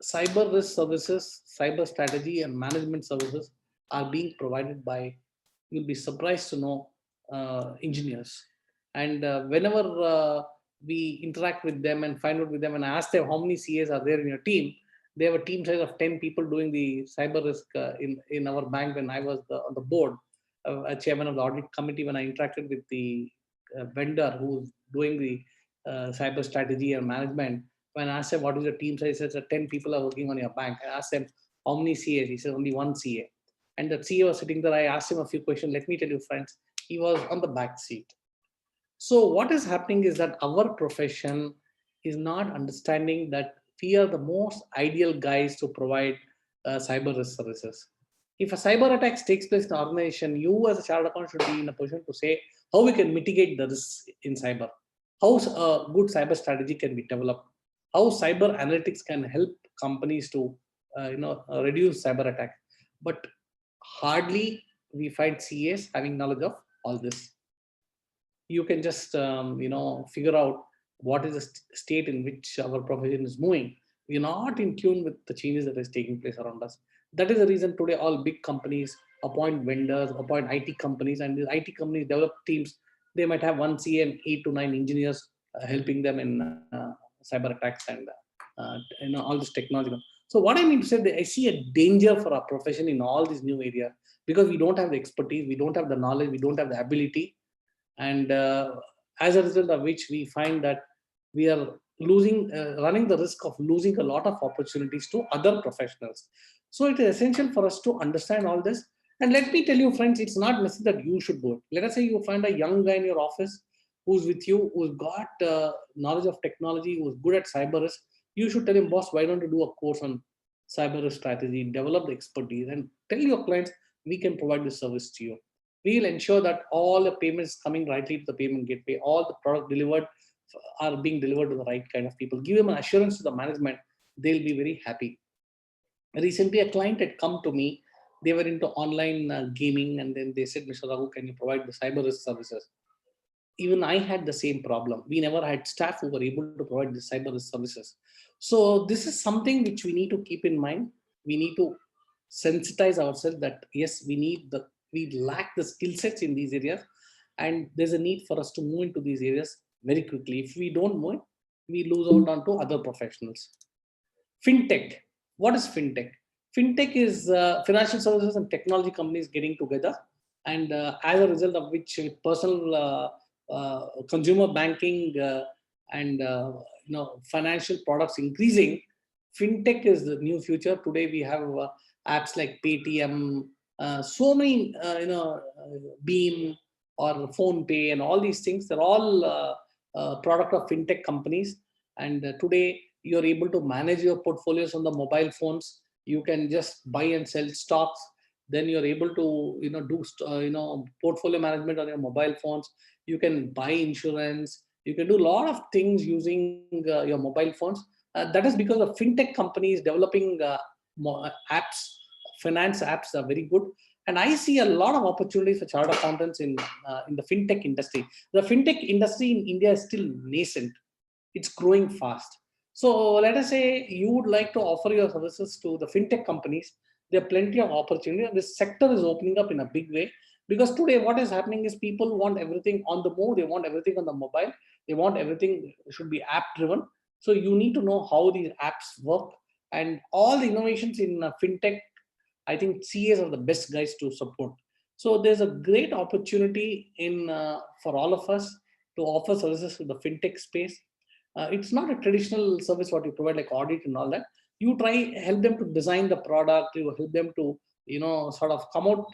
cyber risk services, cyber strategy and management services are being provided by, you'll be surprised to know, engineers. And whenever we interact with them and find out with them and ask them how many CAs are there in your team, they have a team size of 10 people doing the cyber risk in our bank. When I was on the board, a chairman of the audit committee, when I interacted with the vendor who's doing the cyber strategy and management, when I asked him what is your team size, he said 10 people are working on your bank. I asked him how many CAs. He said only one CA. And the CA was sitting there. I asked him a few questions. Let me tell you, friends, he was on the back seat. So what is happening is that our profession is not understanding that we are the most ideal guys to provide cyber risk services. If a cyber attack takes place in an organization, you as a chartered accountant should be in a position to say how we can mitigate the risks in cyber, how a good cyber strategy can be developed, how cyber analytics can help companies to reduce cyber attack. But hardly we find CAs having knowledge of all this. You can just figure out what is the state in which our profession is moving. We are not in tune with the changes that is taking place around us. That is the reason today all big companies appoint vendors, appoint IT companies, and these IT companies develop teams. They might have one CA and 8 to 9 engineers helping them in cyber attacks and all this technology. So what I mean to say, that I see a danger for our profession in all these new areas, because we don't have the expertise, we don't have the knowledge, we don't have the ability. And as a result of which, we find that we are running the risk of losing a lot of opportunities to other professionals. So it is essential for us to understand all this. And let me tell you, friends, it's not necessary that you should do it. Let us say you find a young guy in your office who's with you, who's got knowledge of technology, who's good at cyber risk. You should tell him, boss, why don't you do a course on cyber risk strategy, develop the expertise, and tell your clients, we can provide this service to you. We will ensure that all the payments coming rightly to the payment gateway, all the product delivered are being delivered to the right kind of people. Give them an assurance to the management, they'll be very happy. Recently, a client had come to me. They were into online gaming, and then they said, Mr. Raghu, can you provide the cyber risk services? Even I had the same problem. We never had staff who were able to provide the cyber risk services. So this is something which we need to keep in mind. We need to sensitize ourselves that yes, we lack the skill sets in these areas, and there's a need for us to move into these areas very quickly. If we don't move, we lose out onto other professionals. Fintech. What is fintech? Fintech is financial services and technology companies getting together, and as a result of which personal consumer banking and financial products increasing, fintech is the new future. Today we have apps like Paytm, so many Beam or Phone Pay, and all these things. They're all product of fintech companies. And today you're able to manage your portfolios on the mobile phones. You can just buy and sell stocks. Then you're able to do portfolio management on your mobile phones. You can buy insurance. You can do a lot of things using your mobile phones. That is because of fintech companies developing apps. Finance apps are very good. And I see a lot of opportunities for chartered accountants in the fintech industry. The fintech industry in India is still nascent. It's growing fast. So let us say you would like to offer your services to the fintech companies. There are plenty of opportunity, and this sector is opening up in a big way. Because today what is happening is people want everything on the move. They want everything on the mobile. They want everything should be app driven. So you need to know how these apps work, and all the innovations in fintech. I think CAs are the best guys to support. So there's a great opportunity in for all of us to offer services to the fintech space. It's not a traditional service what you provide like audit and all that. You try help them to design the product. You help them to sort of come out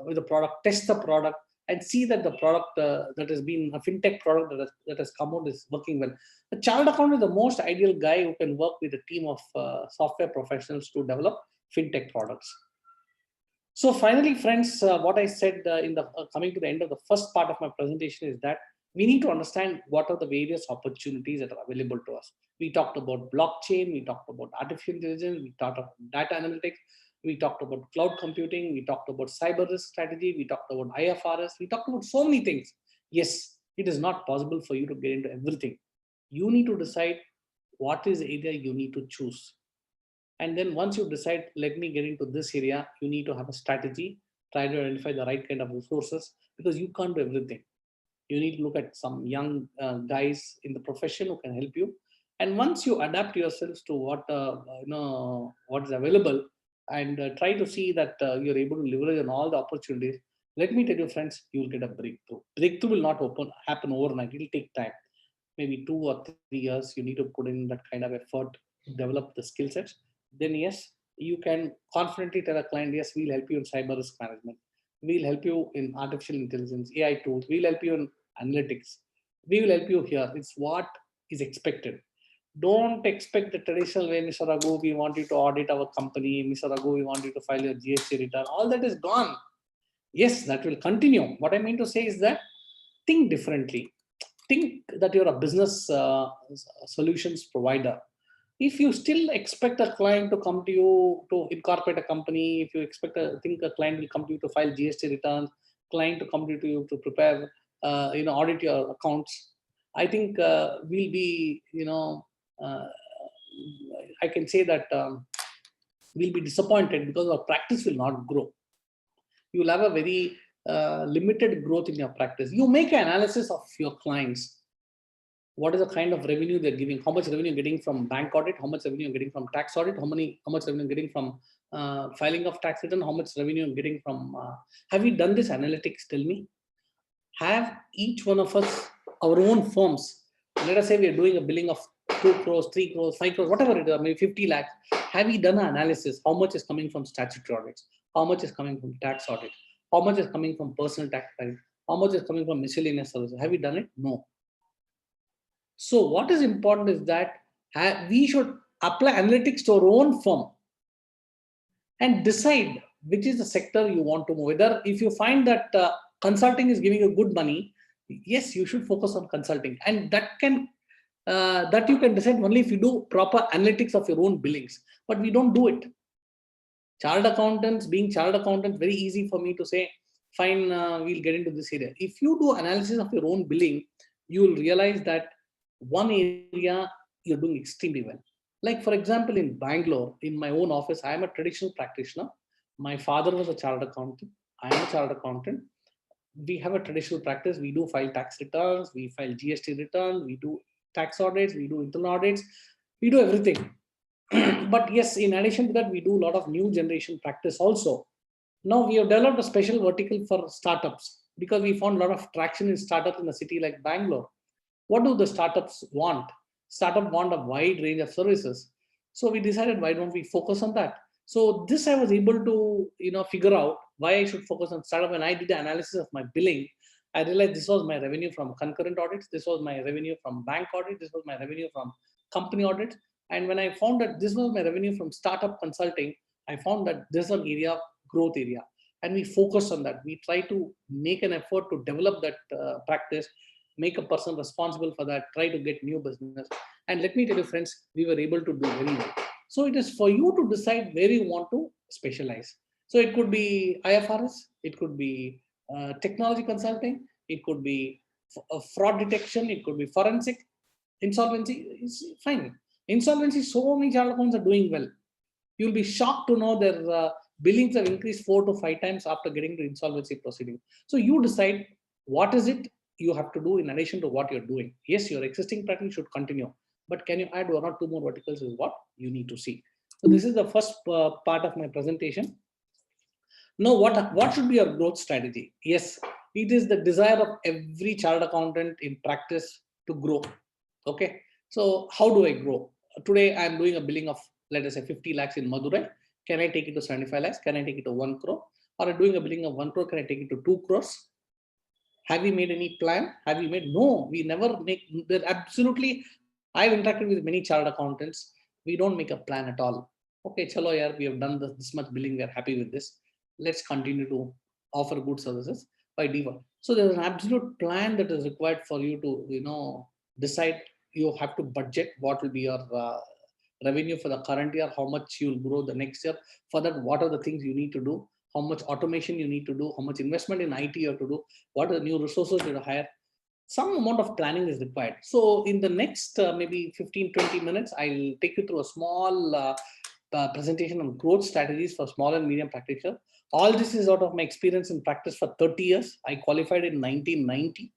with the product, test the product, and see that the product that has been a fintech product that has come out is working well. A chartered accountant is the most ideal guy who can work with a team of software professionals to develop fintech products. So finally, friends, what I said in the coming to the end of the first part of my presentation is that we need to understand what are the various opportunities that are available to us. We talked about blockchain, we talked about artificial intelligence, we talked about data analytics. We talked about cloud computing. We talked about cyber risk strategy. We talked about IFRS. We talked about so many things. Yes, it is not possible for you to get into everything. You need to decide what is the area you need to choose. And then once you decide, let me get into this area, you need to have a strategy, try to identify the right kind of resources, because you can't do everything. You need to look at some young guys in the profession who can help you. And once you adapt yourselves to what is available, and try to see that you're able to leverage on all the opportunities, let me tell you, friends, you will get a breakthrough. Breakthrough will not happen overnight. It will take time. Maybe 2 or 3 years. You need to put in that kind of effort to develop the skill sets. Then yes, you can confidently tell a client, yes, we'll help you in cyber risk management. We'll help you in artificial intelligence, AI tools. We'll help you in analytics. We will help you here. It's what is expected. Don't expect the traditional way, Mr. Raghu, we want you to audit our company. Mr. Raghu, we want you to file your GST return. All that is gone. Yes, that will continue. What I mean to say is that think differently. Think that you're a business solutions provider. If you still expect a client to come to you to incorporate a company, if you think a client will come to you to file GST returns, client to come to you to prepare, audit your accounts, I think we'll be, I can say that we'll be disappointed because our practice will not grow. You will have a very limited growth in your practice. You make an analysis of your clients. What is the kind of revenue they're giving? How much revenue you're getting from bank audit? How much revenue you're getting from tax audit? How much revenue you're getting from filing of tax return? How much revenue you're getting from? Have you done this analytics? Tell me. Have each one of us our own firms? Let us say we are doing a billing of 2 crores, 3 crores, 5 crores, whatever it is, maybe 50 lakhs. Have we done an analysis? How much is coming from statutory audits? How much is coming from tax audit? How much is coming from personal tax credit? How much is coming from miscellaneous services? Have we done it? No. So what is important is that we should apply analytics to our own firm and decide which is the sector you want to move. Whether if you find that consulting is giving you good money, yes, you should focus on consulting, and that you can decide only if you do proper analytics of your own billings. But we don't do it. Chartered accountants, being chartered accountants, very easy for me to say, fine, we'll get into this area. If you do analysis of your own billing, you will realize that one area you're doing extremely well. Like for example, in Bangalore, in my own office, I am a traditional practitioner. My father was a chartered accountant. I am a chartered accountant. We have a traditional practice. We do file tax returns. We file GST returns. We do tax audits. We do internal audits. We do everything. But yes, in addition to that, we do a lot of new generation practice also. Now we have developed a special vertical for startups because we found a lot of traction in startups in a city like Bangalore. What do the startups want? Startups want a wide range of services. So we decided, why don't we focus on that? So this I was able to figure out why I should focus on startup. When I did the analysis of my billing, I realized this was my revenue from concurrent audits. This was my revenue from bank audit. This was my revenue from company audit. And when I found that this was my revenue from startup consulting, I found that this is an area, growth area. And we focus on that. We try to make an effort to develop that practice, make a person responsible for that, try to get new business. And let me tell you, friends, we were able to do very well. So it is for you to decide where you want to specialize. So it could be IFRS, it could be technology consulting, it could be fraud detection, it could be forensic, insolvency is fine. Insolvency, so many chartered accountants are doing well. You'll be shocked to know their billings have increased 4 to 5 times after getting to insolvency proceeding. So you decide what is it you have to do in addition to what you're doing. Yes, your existing practice should continue, but can you add 1 or 2 more verticals is what you need to see. So this is the first part of my presentation. Now, what should be your growth strategy? Yes, it is the desire of every chartered accountant in practice to grow. Okay, so how do I grow? Today, I'm doing a billing of, let us say, 50 lakhs in Madurai. Can I take it to 75 lakhs? Can I take it to 1 crore? Or I'm doing a billing of 1 crore. Can I take it to 2 crores? Have we made any plan? Have we made? No, we never make. Absolutely, I've interacted with many chartered accountants. We don't make a plan at all. Okay, chalo yaar, we have done this much billing. We are happy with this. Let's continue to offer good services by default. So there's an absolute plan that is required for you to, decide. You have to budget what will be your revenue for the current year, how much you'll grow the next year. For that, what are the things you need to do, how much automation you need to do, how much investment in IT you have to do, what are the new resources you have to hire. Some amount of planning is required. So in the next maybe 15-20 minutes, I'll take you through a small presentation on growth strategies for small and medium practitioners. All this is out of my experience in practice for 30 years. I qualified in 1990.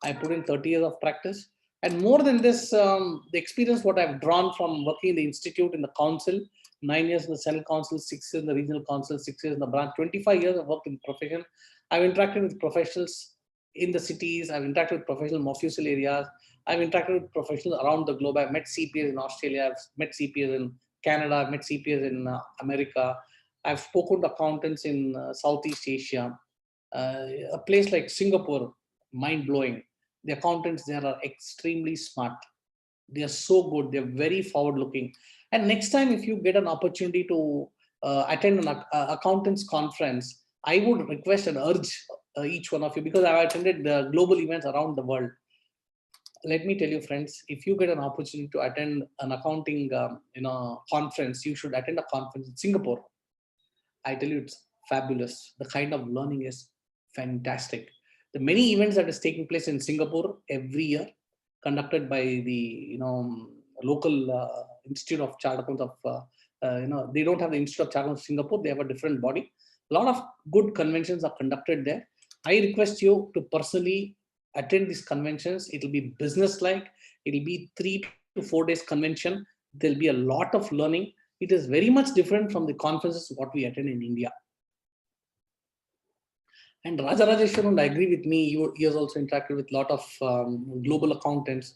I put in 30 years of practice. And more than this, the experience what I've drawn from working in the institute, in the council, 9 years in the central council, 6 years in the regional council, 6 years in the branch, 25 years of work in the profession. I've interacted with professionals in the cities. I've interacted with professional in official areas. I've interacted with professionals around the globe. I've met CPAs in Australia. I've met CPAs in Canada. I've met CPAs in America. I've spoken to accountants in Southeast Asia. A place like Singapore, mind-blowing. The accountants there are extremely smart. They are so good. They're very forward-looking. And next time, if you get an opportunity to attend an accountants conference, I would request and urge each one of you, because I've attended the global events around the world. Let me tell you, friends, if you get an opportunity to attend an accounting conference, you should attend a conference in Singapore. I tell you, it's fabulous. The kind of learning is fantastic. The many events that is taking place in Singapore every year, conducted by the local Institute of Chartered Accountants of they don't have the Institute of Chartered Accountants of Singapore. They have a different body. A lot of good conventions are conducted there. I request you to personally attend these conventions. It will be business-like. It will be 3 to 4 days convention. There'll be a lot of learning. It is very much different from the conferences what we attend in India. And Raja Rajeshwaran, I agree with me. He has also interacted with a lot of global accountants.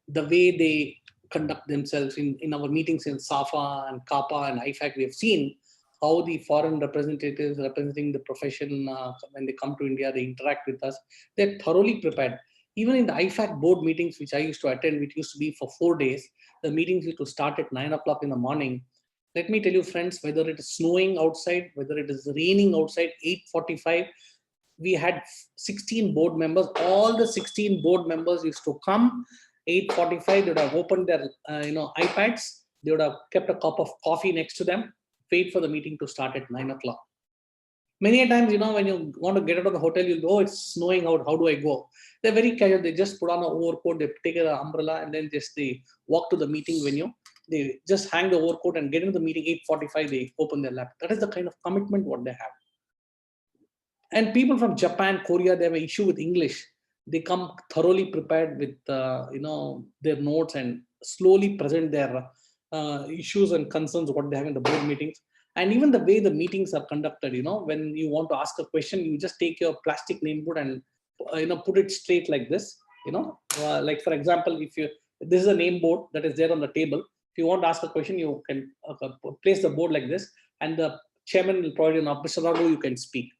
The way they conduct themselves in our meetings in SAFA and CAPA and IFAC, we have seen how the foreign representatives representing the profession, when they come to India, they interact with us. They're thoroughly prepared. Even in the IFAC board meetings, which I used to attend, which used to be for 4 days, the meetings used to start at 9 o'clock in the morning. Let me tell you, friends, whether it is snowing outside, whether it is raining outside, 8:45, we had 16 board members. All the 16 board members used to come 8:45. They would have opened their iPads. They would have kept a cup of coffee next to them, wait for the meeting to start at 9 o'clock. Many times, when you want to get out of the hotel, you'll go, oh, it's snowing out. How do I go? They're very casual. They just put on an overcoat, they take an umbrella, and then they walk to the meeting venue. They just hang the overcoat and get into the meeting. 8:45, they open their laptop. That is the kind of commitment what they have. And people from Japan, Korea, they have an issue with English. They come thoroughly prepared with their notes and slowly present their issues and concerns what they have in the board meetings. And even the way the meetings are conducted, when you want to ask a question, you just take your plastic name board and put it straight like this. Like for example, this is a name board that is there on the table. If you want to ask a question, you can place the board like this, and the chairman will provide an option. Raghu, you can speak.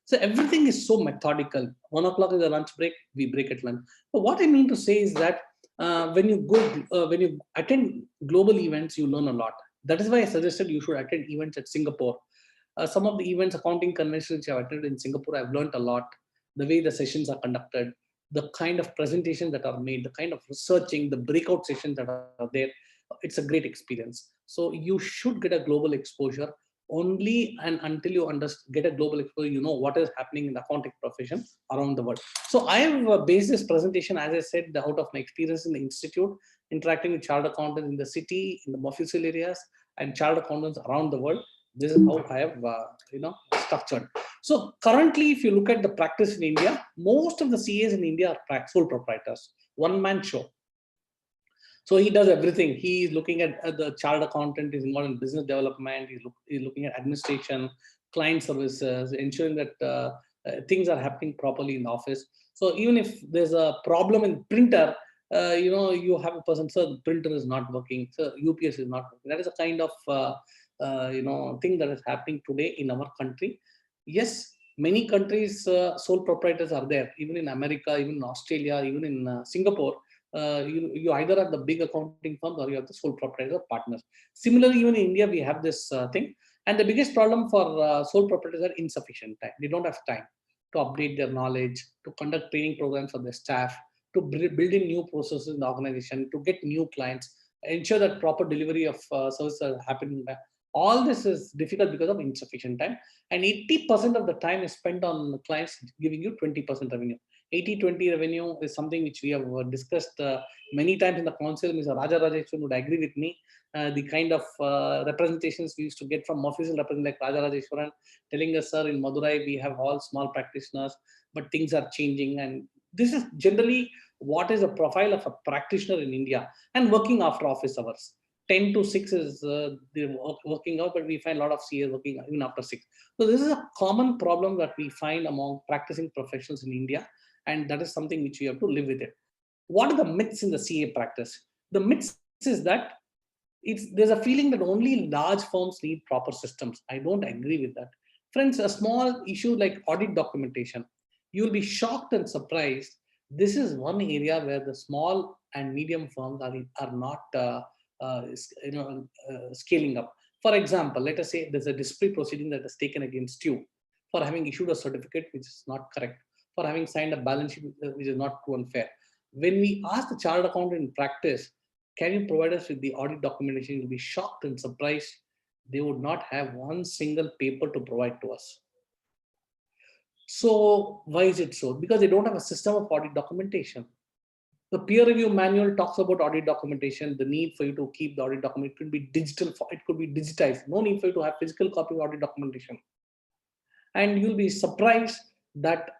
So everything is so methodical. 1 o'clock is a lunch break. We break at lunch. But what I mean to say is that when you attend global events, you learn a lot. That is why I suggested you should attend events at Singapore. Some of the events, accounting conventions I've attended in Singapore, I've learned a lot. The way the sessions are conducted, the kind of presentations that are made, the kind of researching, the breakout sessions that are there. It's a great experience. So you should get a global exposure. Only and until you get a global exposure, you know what is happening in the accounting profession around the world. So I have based this presentation, as I said, out of my experience in the institute, interacting with chartered accountants in the city, in the official areas, and chartered accountants around the world. This is how I have structured. So currently, if you look at the practice in India, most of the CAs in India are sole proprietors, one-man show. So he does everything. He is looking at the chartered accountant, is involved in business development, he's looking at administration, client services, ensuring that things are happening properly in the office. So even if there's a problem in printer, you have a person, sir, the printer is not working, sir, UPS is not working. That is a kind of thing that is happening today in our country. Yes, many countries, sole proprietors are there, even in America, even in Australia, even in Singapore. You either have the big accounting firms or you have the sole proprietor partners. Similarly, even in India, we have this thing. And the biggest problem for sole proprietors are insufficient time. They don't have time to update their knowledge, to conduct training programs for their staff, to build in new processes in the organization, to get new clients. ensure that proper delivery of services are happening. All this is difficult because of insufficient time. And 80% of the time is spent on clients giving you 20% revenue. 80-20 revenue is something which we have discussed many times in the council. Mr. Raja Rajeshwaran would agree with me. The kind of representations we used to get from official representatives like Raja Rajeshwaran telling us, sir, in Madurai, we have all small practitioners, but things are changing. And this is generally what is a profile of a practitioner in India and working after office hours. 10 to 6 is the working out, but we find a lot of CAs working even after 6. So this is a common problem that we find among practicing professionals in India, and that is something which we have to live with it. What are the myths in the CA practice? The myths is that there's a feeling that only large firms need proper systems. I don't agree with that. Friends, a small issue like audit documentation, you'll be shocked and surprised. This is one area where the small and medium firms are not scaling up. For example, let us say there's a disciplinary proceeding that is taken against you for having issued a certificate which is not correct, for having signed a balance sheet which is not true and fair. When we ask the chartered accountant in practice, can you provide us with the audit documentation? You'll be shocked and surprised. They would not have one single paper to provide to us. So why is it so? Because they don't have a system of audit documentation. The peer review manual talks about audit documentation, the need for you to keep the audit document. It could be digital, it could be digitized. No need for you to have physical copy of audit documentation. And you'll be surprised that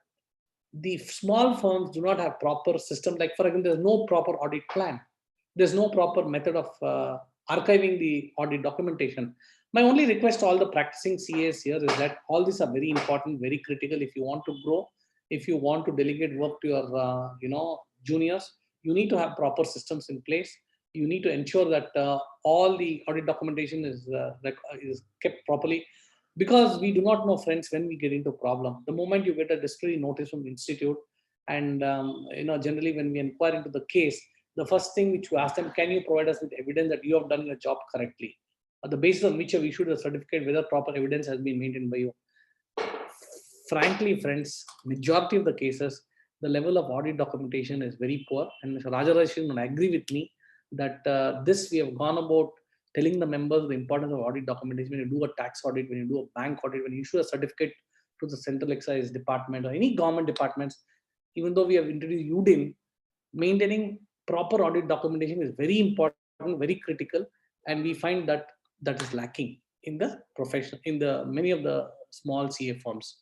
the small firms do not have proper system. Like, for example, there's no proper audit plan. There's no proper method of archiving the audit documentation. My only request to all the practicing CAs here is that all these are very important, very critical. If you want to grow, if you want to delegate work to your juniors, you need to have proper systems in place. You need to ensure that all the audit documentation is kept properly. Because we do not know, friends, when we get into a problem. The moment you get a disciplinary notice from the institute, and generally when we inquire into the case, the first thing which we ask them, can you provide us with evidence that you have done your job correctly? On the basis on which you have issued a certificate, whether proper evidence has been maintained by you. Frankly, friends, majority of the cases, the level of audit documentation is very poor. And Mr. Raja Rajeshwaran will agree with me that this we have gone about telling the members the importance of audit documentation. When you do a tax audit, when you do a bank audit, when you issue a certificate to the Central Excise Department or any government departments, even though we have introduced UDIN, maintaining proper audit documentation is very important, very critical, and we find that that is lacking in the profession, in the many of the small CA firms.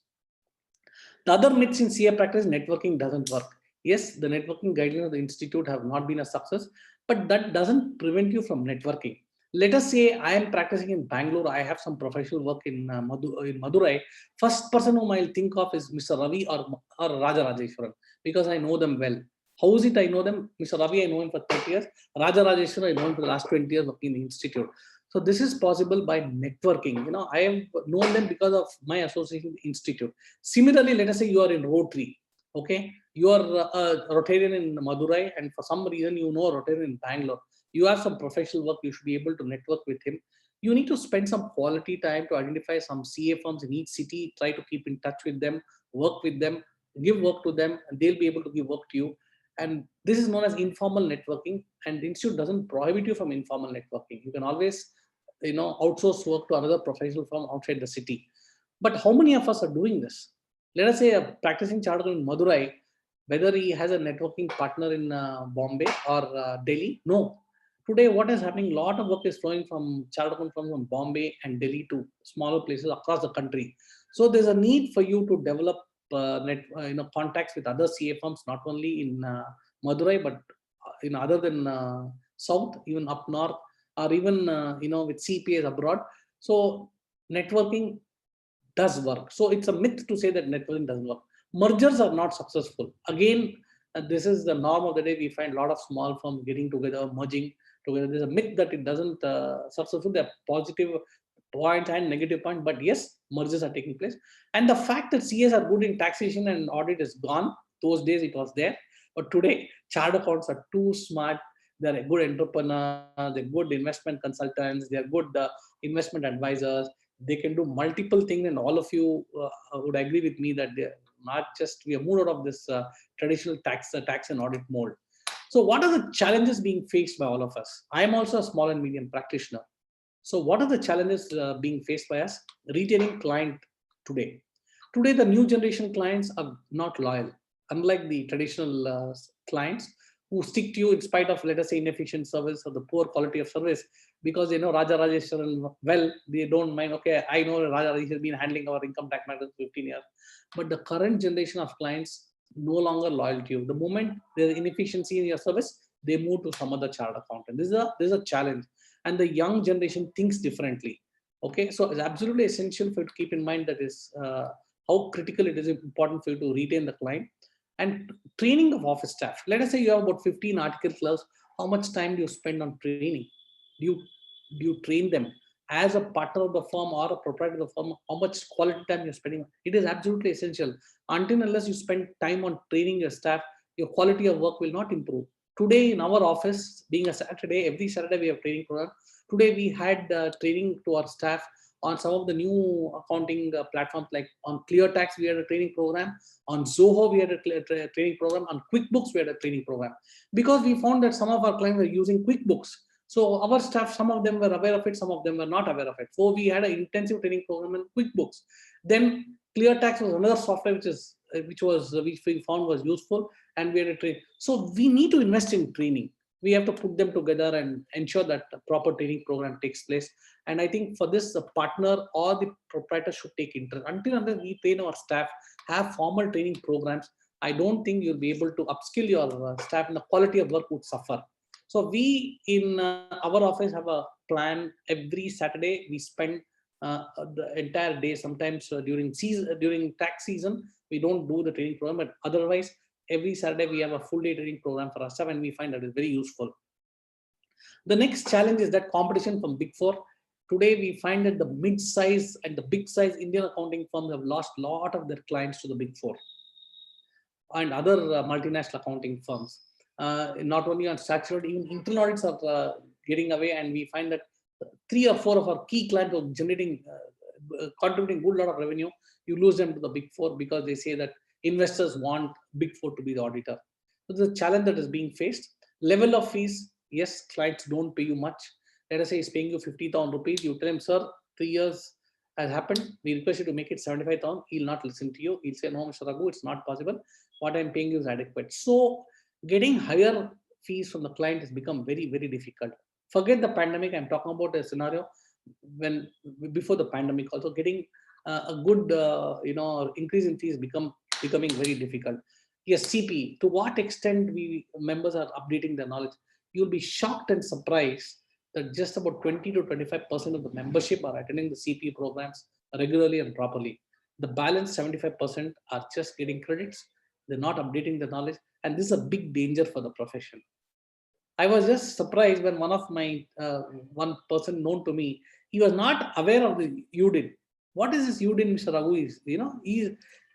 The other myths in CA practice, networking doesn't work. Yes, the networking guidelines of the institute have not been a success, but that doesn't prevent you from networking. Let us say I am practicing in Bangalore, I have some professional work in Madurai. First person whom I'll think of is Mr. Ravi or Raja Rajeshwaran, because I know them well. How is it I know them? Mr. Ravi, I know him for 30 years. Raja Rajeshwaran, I know him for the last 20 years working in the institute. So this is possible by networking. I have known them because of my association with the institute. Similarly, let us say you are in Rotary. Okay, you are a Rotarian in Madurai, and for some reason you know a Rotarian in Bangalore. You have some professional work, you should be able to network with him. You need to spend some quality time to identify some CA firms in each city, try to keep in touch with them, work with them, give work to them, and they'll be able to give work to you. And this is known as informal networking, and the institute doesn't prohibit you from informal networking. You can always outsource work to another professional firm outside the city. But how many of us are doing this? Let us say a practicing chartered in Madurai, whether he has a networking partner in Bombay or Delhi, no. Today, what is happening? A lot of work is flowing from chartered firms from Bombay and Delhi to smaller places across the country. So there's a need for you to develop contacts with other CA firms, not only in Madurai, but in other than south, even up north, or even with CPAs abroad. So networking does work. So it's a myth to say that networking doesn't work. Mergers are not successful. Again, this is the norm of the day. We find a lot of small firms getting together, merging together. There's a myth that it doesn't successful. There are positive points and negative points, but yes, mergers are taking place. And the fact that CAs are good in taxation and audit is gone. Those days it was there, but today chartered accountants are too smart. They're a good entrepreneur. They're good investment consultants. They're good investment advisors. They can do multiple things, and all of you would agree with me that they're not just, we have moved out of this traditional tax and audit mold. So what are the challenges being faced by all of us? I am also a small and medium practitioner. So what are the challenges being faced by us? Retaining client today. Today, the new generation clients are not loyal, unlike the traditional clients who stick to you in spite of, let us say, inefficient service or the poor quality of service, because they know Raja Rajeshwaran well, they don't mind, okay, I know Raja Rajesh has been handling our income tax matters for 15 years. But the current generation of clients no longer loyal to you. The moment there's inefficiency in your service, they move to some other chartered accountant. This is a challenge. And the young generation thinks differently. Okay, so it's absolutely essential for you to keep in mind that is how critical it is important for you to retain the client. And training of office staff. Let us say you have about 15 article clerks. How much time do you spend on training? Do you train them as a partner of the firm or a proprietor of the firm? How much quality time you're spending? It is absolutely essential. Until unless you spend time on training your staff, your quality of work will not improve. Today in our office, being a Saturday, every Saturday we have training program. Today we had training to our staff on some of the new accounting platforms, like on ClearTax we had a training program, on Zoho we had a training program, on QuickBooks we had a training program, because we found that some of our clients were using QuickBooks. So our staff, some of them were aware of it, some of them were not aware of it. So we had an intensive training program in QuickBooks. Then ClearTax was another software which we found was useful, and we had a train. So we need to invest in training. We have to put them together and ensure that the proper training program takes place. And I think for this, the partner or the proprietor should take interest. Until we train our staff, have formal training programs, I don't think you'll be able to upskill your staff, and the quality of work would suffer. So we in our office have a plan. Every Saturday we spend the entire day. Sometimes during tax season we don't do the training program, but otherwise every Saturday we have a full day training program for our staff, and we find that is very useful. The next challenge is that competition from Big Four. Today we find that the mid-size and the big-size Indian accounting firms have lost a lot of their clients to the Big Four and other multinational accounting firms. Not only on statutory, even internal audits are getting away, and we find that 3 or 4 of our key clients are contributing good lot of revenue. You lose them to the Big Four because they say that investors want Big Four to be the auditor. So the challenge that is being faced. Level of fees, yes, clients don't pay you much. Let us say he's paying you 50,000 rupees. You tell him, sir, 3 years has happened. We request you to make it 75,000. He'll not listen to you. He'll say, no, Mr. Raghu, it's not possible. What I'm paying you is adequate. So getting higher fees from the client has become very, very difficult. Forget the pandemic. I'm talking about a scenario when before the pandemic. Also, getting a good increase in fees becoming very difficult. Yes, CP. To what extent we members are updating their knowledge? You'll be shocked and surprised that just about 20 to 25% of the membership are attending the CP programs regularly and properly. The balance 75% are just getting credits. They're not updating their knowledge, and this is a big danger for the profession. I was just surprised when one of my one person known to me, he was not aware of the UDIN. What is this UDIN, Mr. Raghu?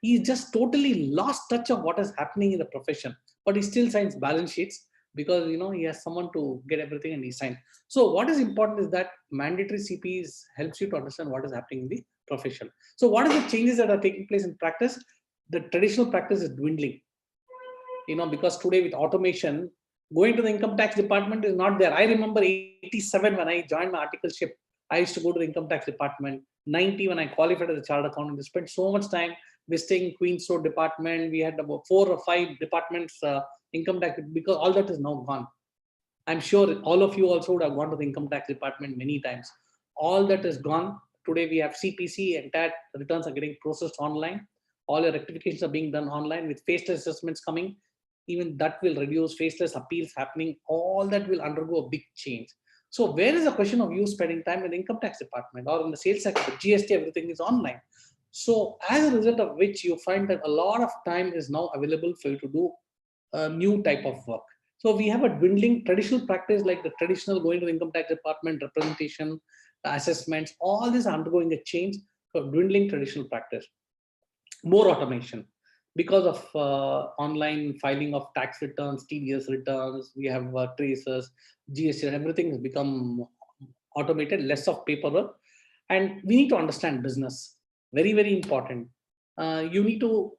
He's just totally lost touch of what is happening in the profession, but he still signs balance sheets because he has someone to get everything and he signs. So what is important is that mandatory CPs helps you to understand what is happening in the profession. So what are the changes that are taking place in practice? The traditional practice is dwindling. Because today with automation, going to the income tax department is not there. I remember 87 when I joined my articleship, I used to go to the income tax department. 90 when I qualified as a chartered accountant, we spent so much time visiting Queen's Road department. We had about 4 or 5 departments, income tax, because all that is now gone. I'm sure all of you also would have gone to the income tax department many times. All that is gone. Today we have CPC and TAT returns are getting processed online. All your rectifications are being done online with faceless assessments coming. Even that will reduce, faceless appeals happening. All that will undergo a big change. So where is the question of you spending time in the income tax department or in the sales sector? GST, everything is online. So as a result of which you find that a lot of time is now available for you to do a new type of work. So we have a dwindling traditional practice, like the traditional going to the income tax department, representation, assessments, all this are undergoing a change for dwindling traditional practice. More automation. Because of online filing of tax returns, TDS returns, we have tracers, GST, everything has become automated, less of paperwork. And we need to understand business. Very, very important. You need to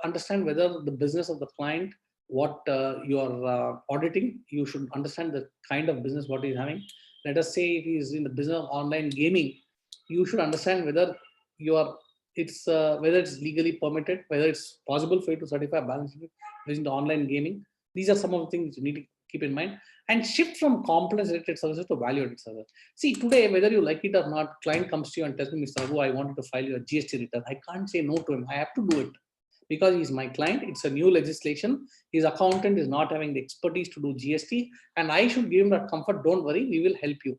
understand whether the business of the client what you are auditing. You should understand the kind of business what he's having. Let us say if he's in the business of online gaming, you should understand whether you are whether it's legally permitted, whether it's possible for you to certify balance sheet within the online gaming. These are some of the things you need to keep in mind, and shift from compliance related services to value added services. See, today, whether you like it or not, client comes to you and tells me, Mr. Raghu, I wanted to file your GST return. I can't say no to him. I have to do it because he's my client. It's a new legislation. His accountant is not having the expertise to do GST, and I should give him that comfort. Don't worry, we will help you.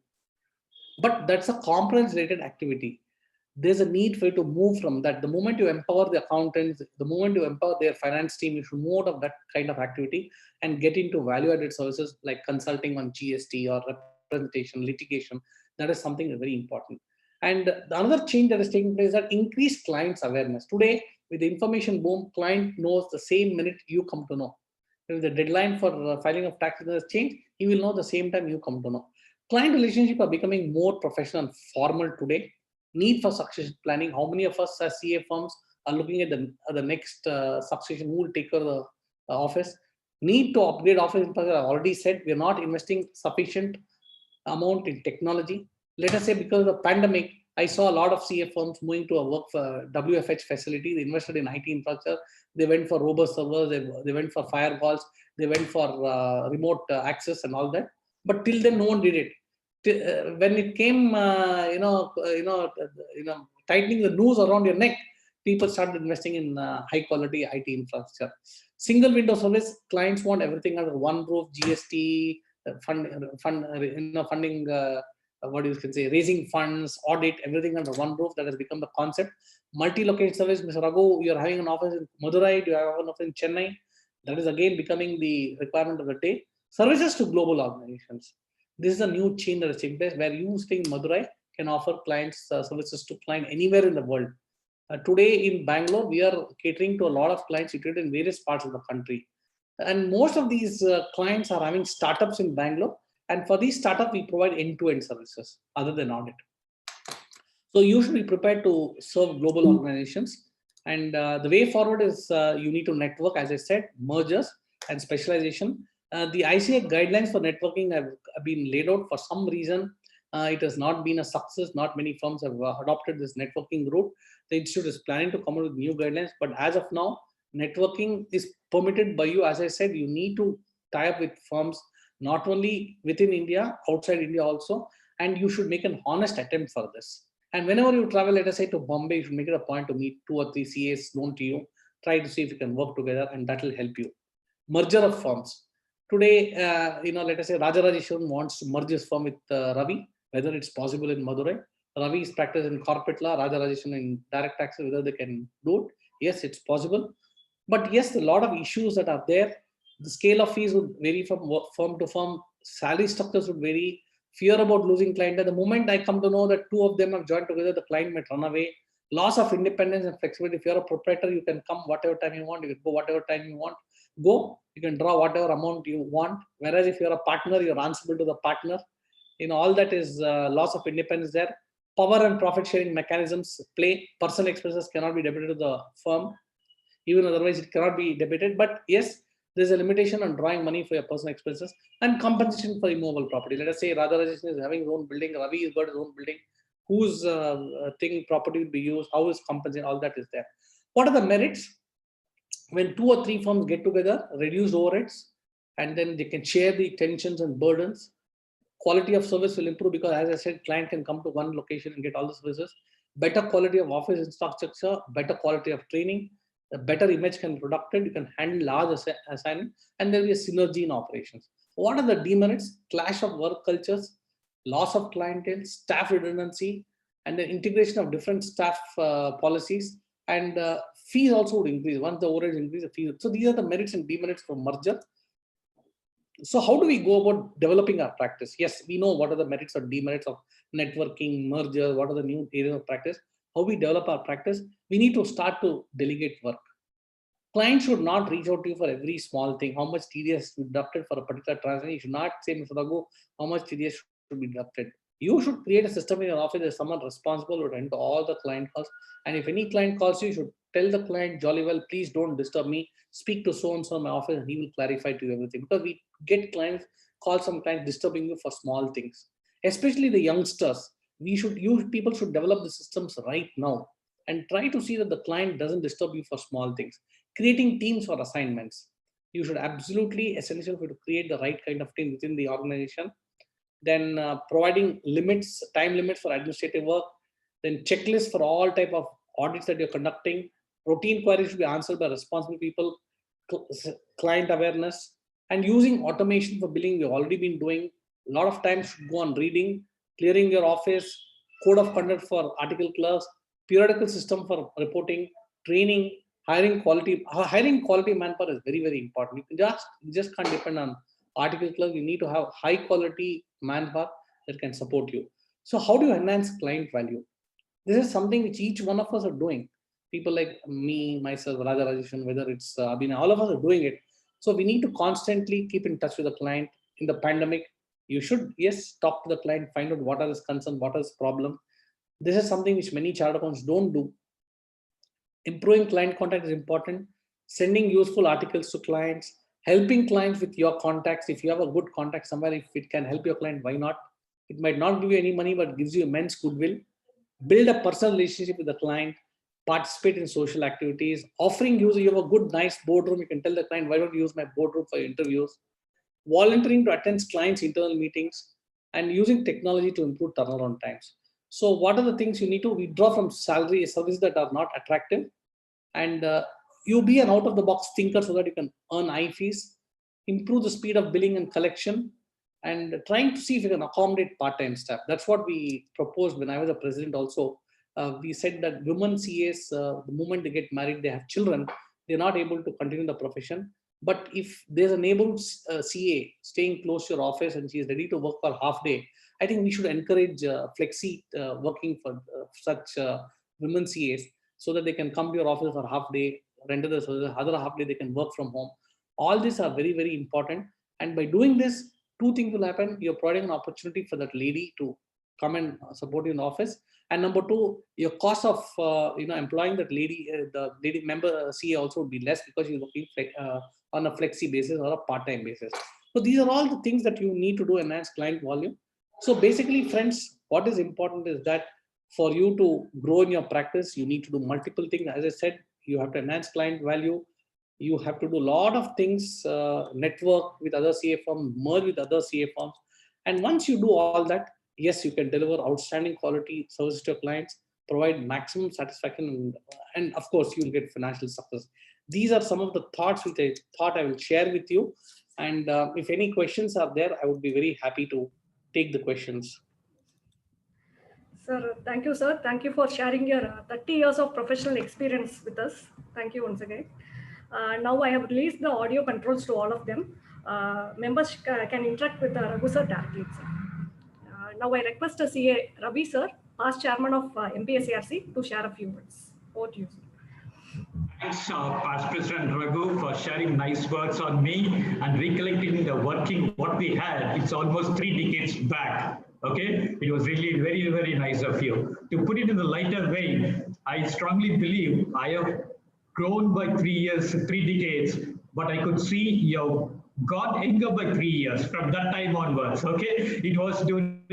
But that's a compliance related activity. There's a need for you to move from that. The moment you empower the accountants, the moment you empower their finance team, you should move out of that kind of activity and get into value added services like consulting on GST or representation, litigation. That is something that's very important. And the another change that is taking place is that increased clients awareness. Today, with the information boom, client knows the same minute you come to know. If the deadline for filing of taxes has changed, he will know the same time you come to know. Client relationships are becoming more professional and formal today. Need for succession planning. How many of us as CA firms are looking at the next succession? Who will take over the office? Need to upgrade office infrastructure. I already said we're not investing sufficient amount in technology. Let us say because of the pandemic, I saw a lot of CA firms moving to a work for WFH facility. They invested in IT infrastructure. They went for robust servers. They went for firewalls. They went for remote access and all that. But till then, no one did it. When it came, tightening the noose around your neck, people started investing in high quality IT infrastructure. Single window service. Clients want everything under one roof. GST, funding. What you can say, raising funds, audit, everything under one roof. That has become the concept. Multi-location service. Mr. Raghu, you're having an office in Madurai. Do you have an office in Chennai? That is again becoming the requirement of the day. Services to global organizations. This is a new chain that is taking place where you staying in Madurai can offer clients services to client anywhere in the world. Today in Bangalore, we are catering to a lot of clients situated in various parts of the country. And most of these clients are having startups in Bangalore. And for these startups, we provide end-to-end services other than audit. So you should be prepared to serve global organizations. And the way forward is you need to network, as I said, mergers and specialization. The ICAI guidelines for networking have been laid out. For some reason, it has not been a success. Not many firms have adopted this networking route. The institute is planning to come out with new guidelines. But as of now, networking is permitted by you. As I said, you need to tie up with firms not only within India, outside India also, and you should make an honest attempt for this. And whenever you travel, let us say to Bombay, you should make it a point to meet 2 or 3 CAs known to you. Try to see if you can work together, and that will help you. Merger of firms. Today, let us say Rajarajeshwaran wants to merge his firm with Ravi, whether it's possible in Madurai. Ravi is practiced in corporate law, Rajarajeshwaran in direct taxes, whether they can do it. Yes, it's possible. But yes, a lot of issues that are there. The scale of fees would vary from firm to firm. Salary structures would vary. Fear about losing client. At the moment I come to know that 2 of them have joined together, the client might run away. Loss of independence and flexibility. If you're a proprietor, you can come whatever time you want. You can go whatever time you want. Go. You can draw whatever amount you want. Whereas if you're a partner, you're answerable to the partner. All that is loss of independence there. Power and profit sharing mechanisms play. Personal expenses cannot be debited to the firm. Even otherwise, it cannot be debited. But yes, there's a limitation on drawing money for your personal expenses and compensation for immovable property. Let us say Radharajeshwaran is having his own building, Ravi has got his own building. Whose property will be used? How is compensation? All that is there. What are the merits? When 2 or 3 firms get together, reduce overheads, and then they can share the tensions and burdens. Quality of service will improve because, as I said, client can come to one location and get all the services. Better quality of office infrastructure, better quality of training, a better image can be produced, you can handle large assignment, and there will be a synergy in operations. What are the demerits? Clash of work cultures, loss of clientele, staff redundancy, and the integration of different staff policies, and fees also would increase. Once the overheads increase, the fees. So these are the merits and demerits for merger. So how do we go about developing our practice? Yes, we know what are the merits or demerits of networking, merger, what are the new areas of practice. How we develop our practice, we need to start to delegate work. Clients should not reach out to you for every small thing. How much TDS is deducted for a particular transaction? You should not say, Mr. Raghu, how much TDS should be deducted. You should create a system in your office. There's someone responsible to attend to all the client calls. And if any client calls you, you should tell the client jolly well, please don't disturb me. Speak to so-and-so in my office and he will clarify to you everything. Because we get clients calls sometimes disturbing you for small things. Especially the youngsters. People should develop the systems right now and try to see that the client doesn't disturb you for small things. Creating teams for assignments. You should absolutely essential for you to create the right kind of team within the organization. Then providing time limits for administrative work, then checklists for all type of audits that you're conducting, routine queries should be answered by responsible people, client awareness, and using automation for billing we've already been doing. A lot of time should go on reading, clearing your office, code of conduct for article clerks, periodical system for reporting, training, hiring quality manpower is very, very important. You just can't depend on article clerk. You need to have high quality manpower that can support you. So how do you enhance client value? This is something which each one of us are doing. People like me, myself, Raja Rajeshan, whether it's Abhina, all of us are doing it. So we need to constantly keep in touch with the client. In the pandemic, you should, yes, talk to the client, find out what are his concerns, what is his problem. This is something which many chartered accountants don't do. Improving client contact is important. Sending useful articles to clients, helping clients with your contacts. If you have a good contact somewhere, if it can help your client, why not? It might not give you any money, but gives you immense goodwill. Build a personal relationship with the client, participate in social activities, offering you have a good, nice boardroom. You can tell the client, why don't you use my boardroom for your interviews? Volunteering to attend clients' internal meetings and using technology to improve turnaround times. So what are the things you need to withdraw from salary services that are not attractive? And you be an out-of-the-box thinker so that you can earn high fees, improve the speed of billing and collection, and trying to see if you can accommodate part-time staff. That's what we proposed when I was a president also. We said that women CAs, the moment they get married, they have children, they're not able to continue the profession. But if there's an able CA staying close to your office and she is ready to work for half day, I think we should encourage flexi working for such women CAs so that they can come to your office for half day, render the service, other half day they can work from home. All these are very, very important. And by doing this, two things will happen. You're providing an opportunity for that lady to come and support you in the office. And number two, your cost of employing that lady, the lady member CA also would be less because you're working on a flexi basis or a part-time basis. So these are all the things that you need to do enhance client volume. So basically, friends, what is important is that for you to grow in your practice, you need to do multiple things. As I said, you have to enhance client value. You have to do a lot of things, network with other CA firms, merge with other CA firms. And once you do all that, yes, you can deliver outstanding quality service to your clients, provide maximum satisfaction, and of course, you will get financial success. These are some of the thoughts which I thought I will share with you. And if any questions are there, I would be very happy to take the questions. Sir, thank you, sir. Thank you for sharing your 30 years of professional experience with us. Thank you once again. Now I have released the audio controls to all of them. Members can interact with Raghu sir directly. Now I request CA Ravi sir, past chairman of MPSARC, to share a few words. Over to you, sir. Thanks, Past President Raghu, for sharing nice words on me and recollecting the working what we had. It's almost 3 decades back. Okay, it was really very, very nice of you. To put it in the lighter way, I strongly believe I have grown by 3 years, 3 decades, but I could see you got younger by 3 years from that time onwards. Okay, it was during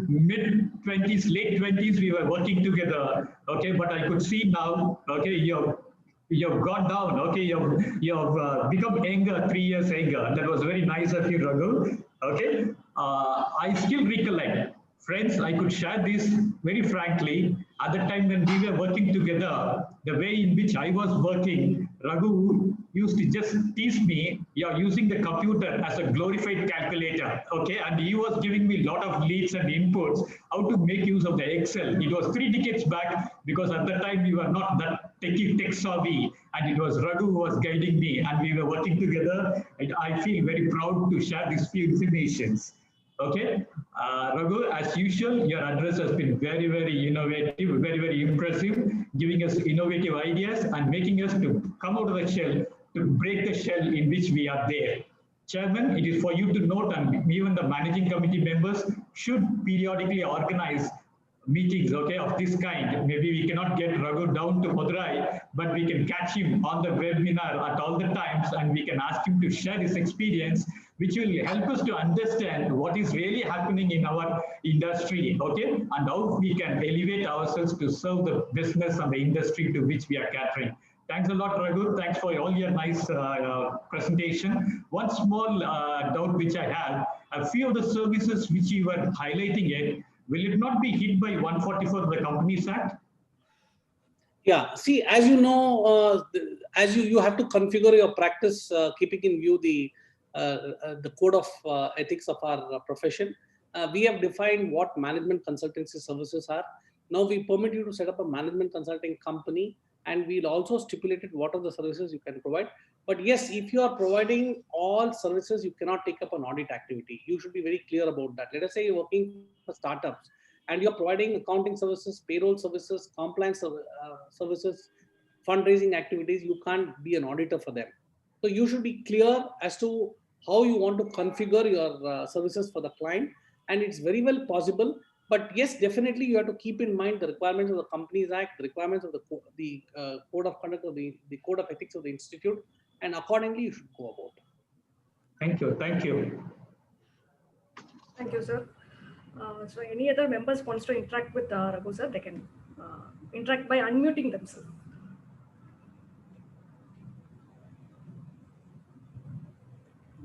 mid 20s, late 20s, we were working together. Okay, but I could see now, okay, you've gone down, okay, you've become younger, 3 years younger. That was very nice of you, Raghu. Okay, I still recollect, friends, I could share this very frankly. At the time when we were working together, the way in which I was working, Raghu used to just tease me, you're using the computer as a glorified calculator, okay? And he was giving me a lot of leads and inputs, how to make use of the Excel. It was 3 decades back because at the time we were not that tech savvy, and it was Raghu who was guiding me and we were working together. And I feel very proud to share these few informations. Okay, Raghu, as usual, your address has been very, very innovative, very, very impressive, giving us innovative ideas and making us to come out of the shell, to break the shell in which we are there. Chairman, it is for you to note, and even the managing committee members should periodically organize meetings, okay, of this kind. Maybe we cannot get Raghu down to Madurai, but we can catch him on the webinar at all the times, and we can ask him to share his experience, which will help us to understand what is really happening in our industry, okay, and how we can elevate ourselves to serve the business and the industry to which we are catering. Thanks a lot, Raghu. Thanks for all your nice presentation. One small doubt which I have, a few of the services which you were highlighting it, will it not be hit by 144 of the Companies Act? Yeah, see, as you know, as you have to configure your practice, keeping in view the code of ethics of our profession. We have defined what management consultancy services are. Now we permit you to set up a management consulting company, and we'll also stipulated what are the services you can provide. But yes, if you are providing all services, you cannot take up an audit activity. You should be very clear about that. Let us say you're working for startups and you're providing accounting services, payroll services, compliance services, fundraising activities. You can't be an auditor for them. So you should be clear as to how you want to configure your services for the client. And it's very well possible. But yes, definitely you have to keep in mind the requirements of the Companies Act, the requirements of the code of conduct of the code of ethics of the institute, and accordingly you should go about. Thank you. Thank you. Thank you, sir. So any other members wants to interact with Raghu, sir, they can interact by unmuting themselves.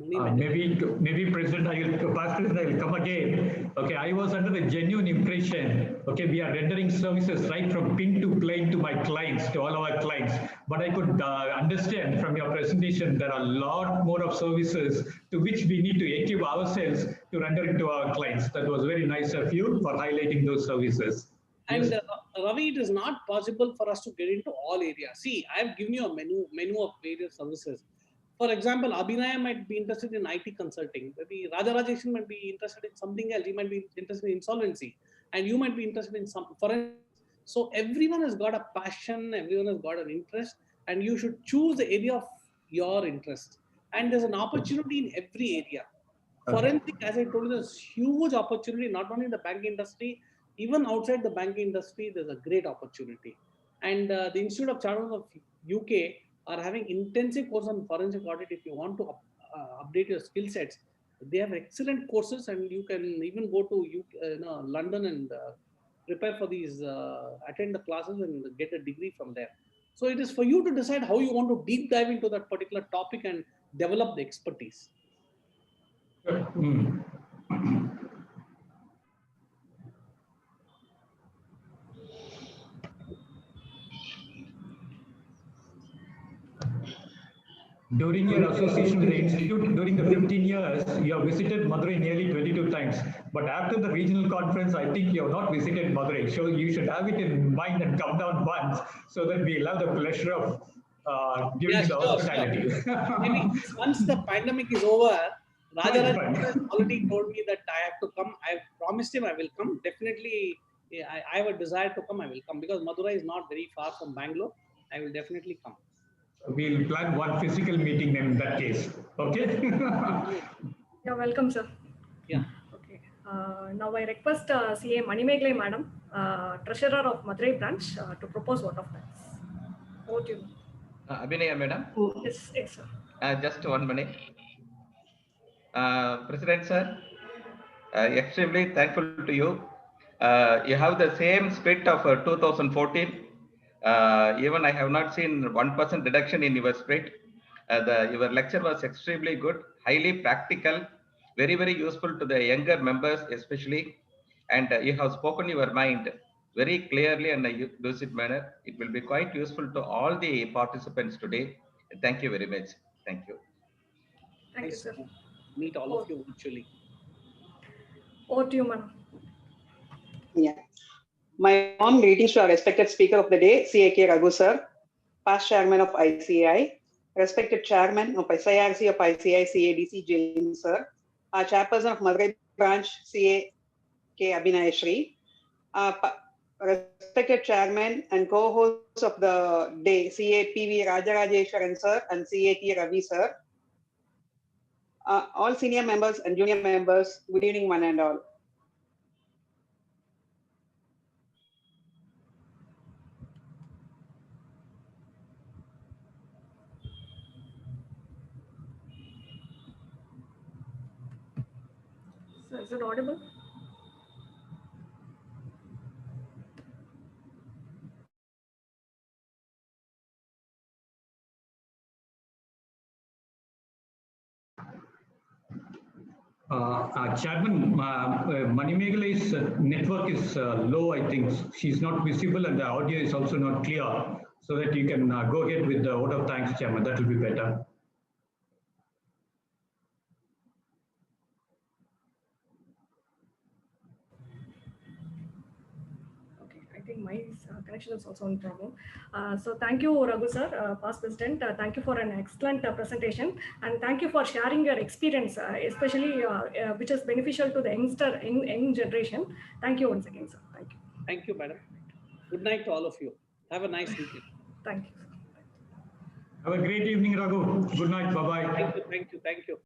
Maybe President, Past President, I will come again. Okay, I was under the genuine impression, okay, we are rendering services right from pin to plane to my clients, to all our clients. But I could understand from your presentation, there are a lot more of services to which we need to equip ourselves to render it to our clients. That was very nice of you for highlighting those services. And yes. Ravi, it is not possible for us to get into all areas. See, I have given you a menu of various services. For example, Abhinaya might be interested in IT consulting. Maybe Rajajesh might be interested in something else. He might be interested in insolvency, and you might be interested in some foreign. So everyone has got a passion, everyone has got an interest, and you should choose the area of your interest. And there's an opportunity in every area. Forensic, as I told you, there's huge opportunity, not only in the banking industry, even outside the banking industry, there's a great opportunity. And the Institute of Chartered of UK are having intensive course on forensic audit. If you want to update your skill sets, they have excellent courses, and you can even go to London and prepare for these, attend the classes and get a degree from there. So it is for you to decide how you want to deep dive into that particular topic and develop the expertise. During your association with the institute, during the 15 years, you have visited Madurai nearly 22 times. But after the regional conference, I think you have not visited Madurai. So you should have it in mind and come down once so that we'll have the pleasure of giving you the hospitality. Sure. Maybe once the pandemic is over, Raja has already told me that I have to come. I promised him I will come. Definitely, I have a desire to come. I will come because Madurai is not very far from Bangalore. I will definitely come. We'll plan one physical meeting in that case. Okay? You're welcome, sir. Yeah. Okay. Now I request CA Manimeglai Madam, Treasurer of Madurai branch, to propose vote of thanks. Over to you. Abhinaya Madam? Yes, sir. Just 1 minute. President Sir, extremely thankful to you. You have the same spirit of 2014. Even I have not seen 1% reduction in your spirit. Your lecture was extremely good, highly practical, very, very useful to the younger members especially. And you have spoken your mind very clearly and in a lucid manner. It will be quite useful to all the participants today. Thank you very much. Thank you. Thank you, sir. Meet all of you virtually. Over to you, madam. Yeah. My warm greetings to our respected speaker of the day, CAK Raghu sir, past chairman of ICAI, respected chairman of SIRC of ICAI, CADC James sir, our chairperson of Madurai branch, CAK Abhinaya Shri, respected chairman and co-host of the day, CA PV Rajarajeshwaran sir and CAT Ravi sir, All senior members and junior members, good evening one and all. So is it audible? Chairman, Manimegala's network is low, I think. She's not visible and the audio is also not clear. So that you can go ahead with the vote of thanks, Chairman. That will be better. I think my connection is also in problem. So thank you, Raghu sir, past president. Thank you for an excellent presentation, and thank you for sharing your experience, especially which is beneficial to the young generation. Thank you once again, sir. Thank you. Thank you, madam. Good night to all of you. Have a nice weekend. Thank you. Have a great evening, Raghu. Good night. Bye-bye. Thank you.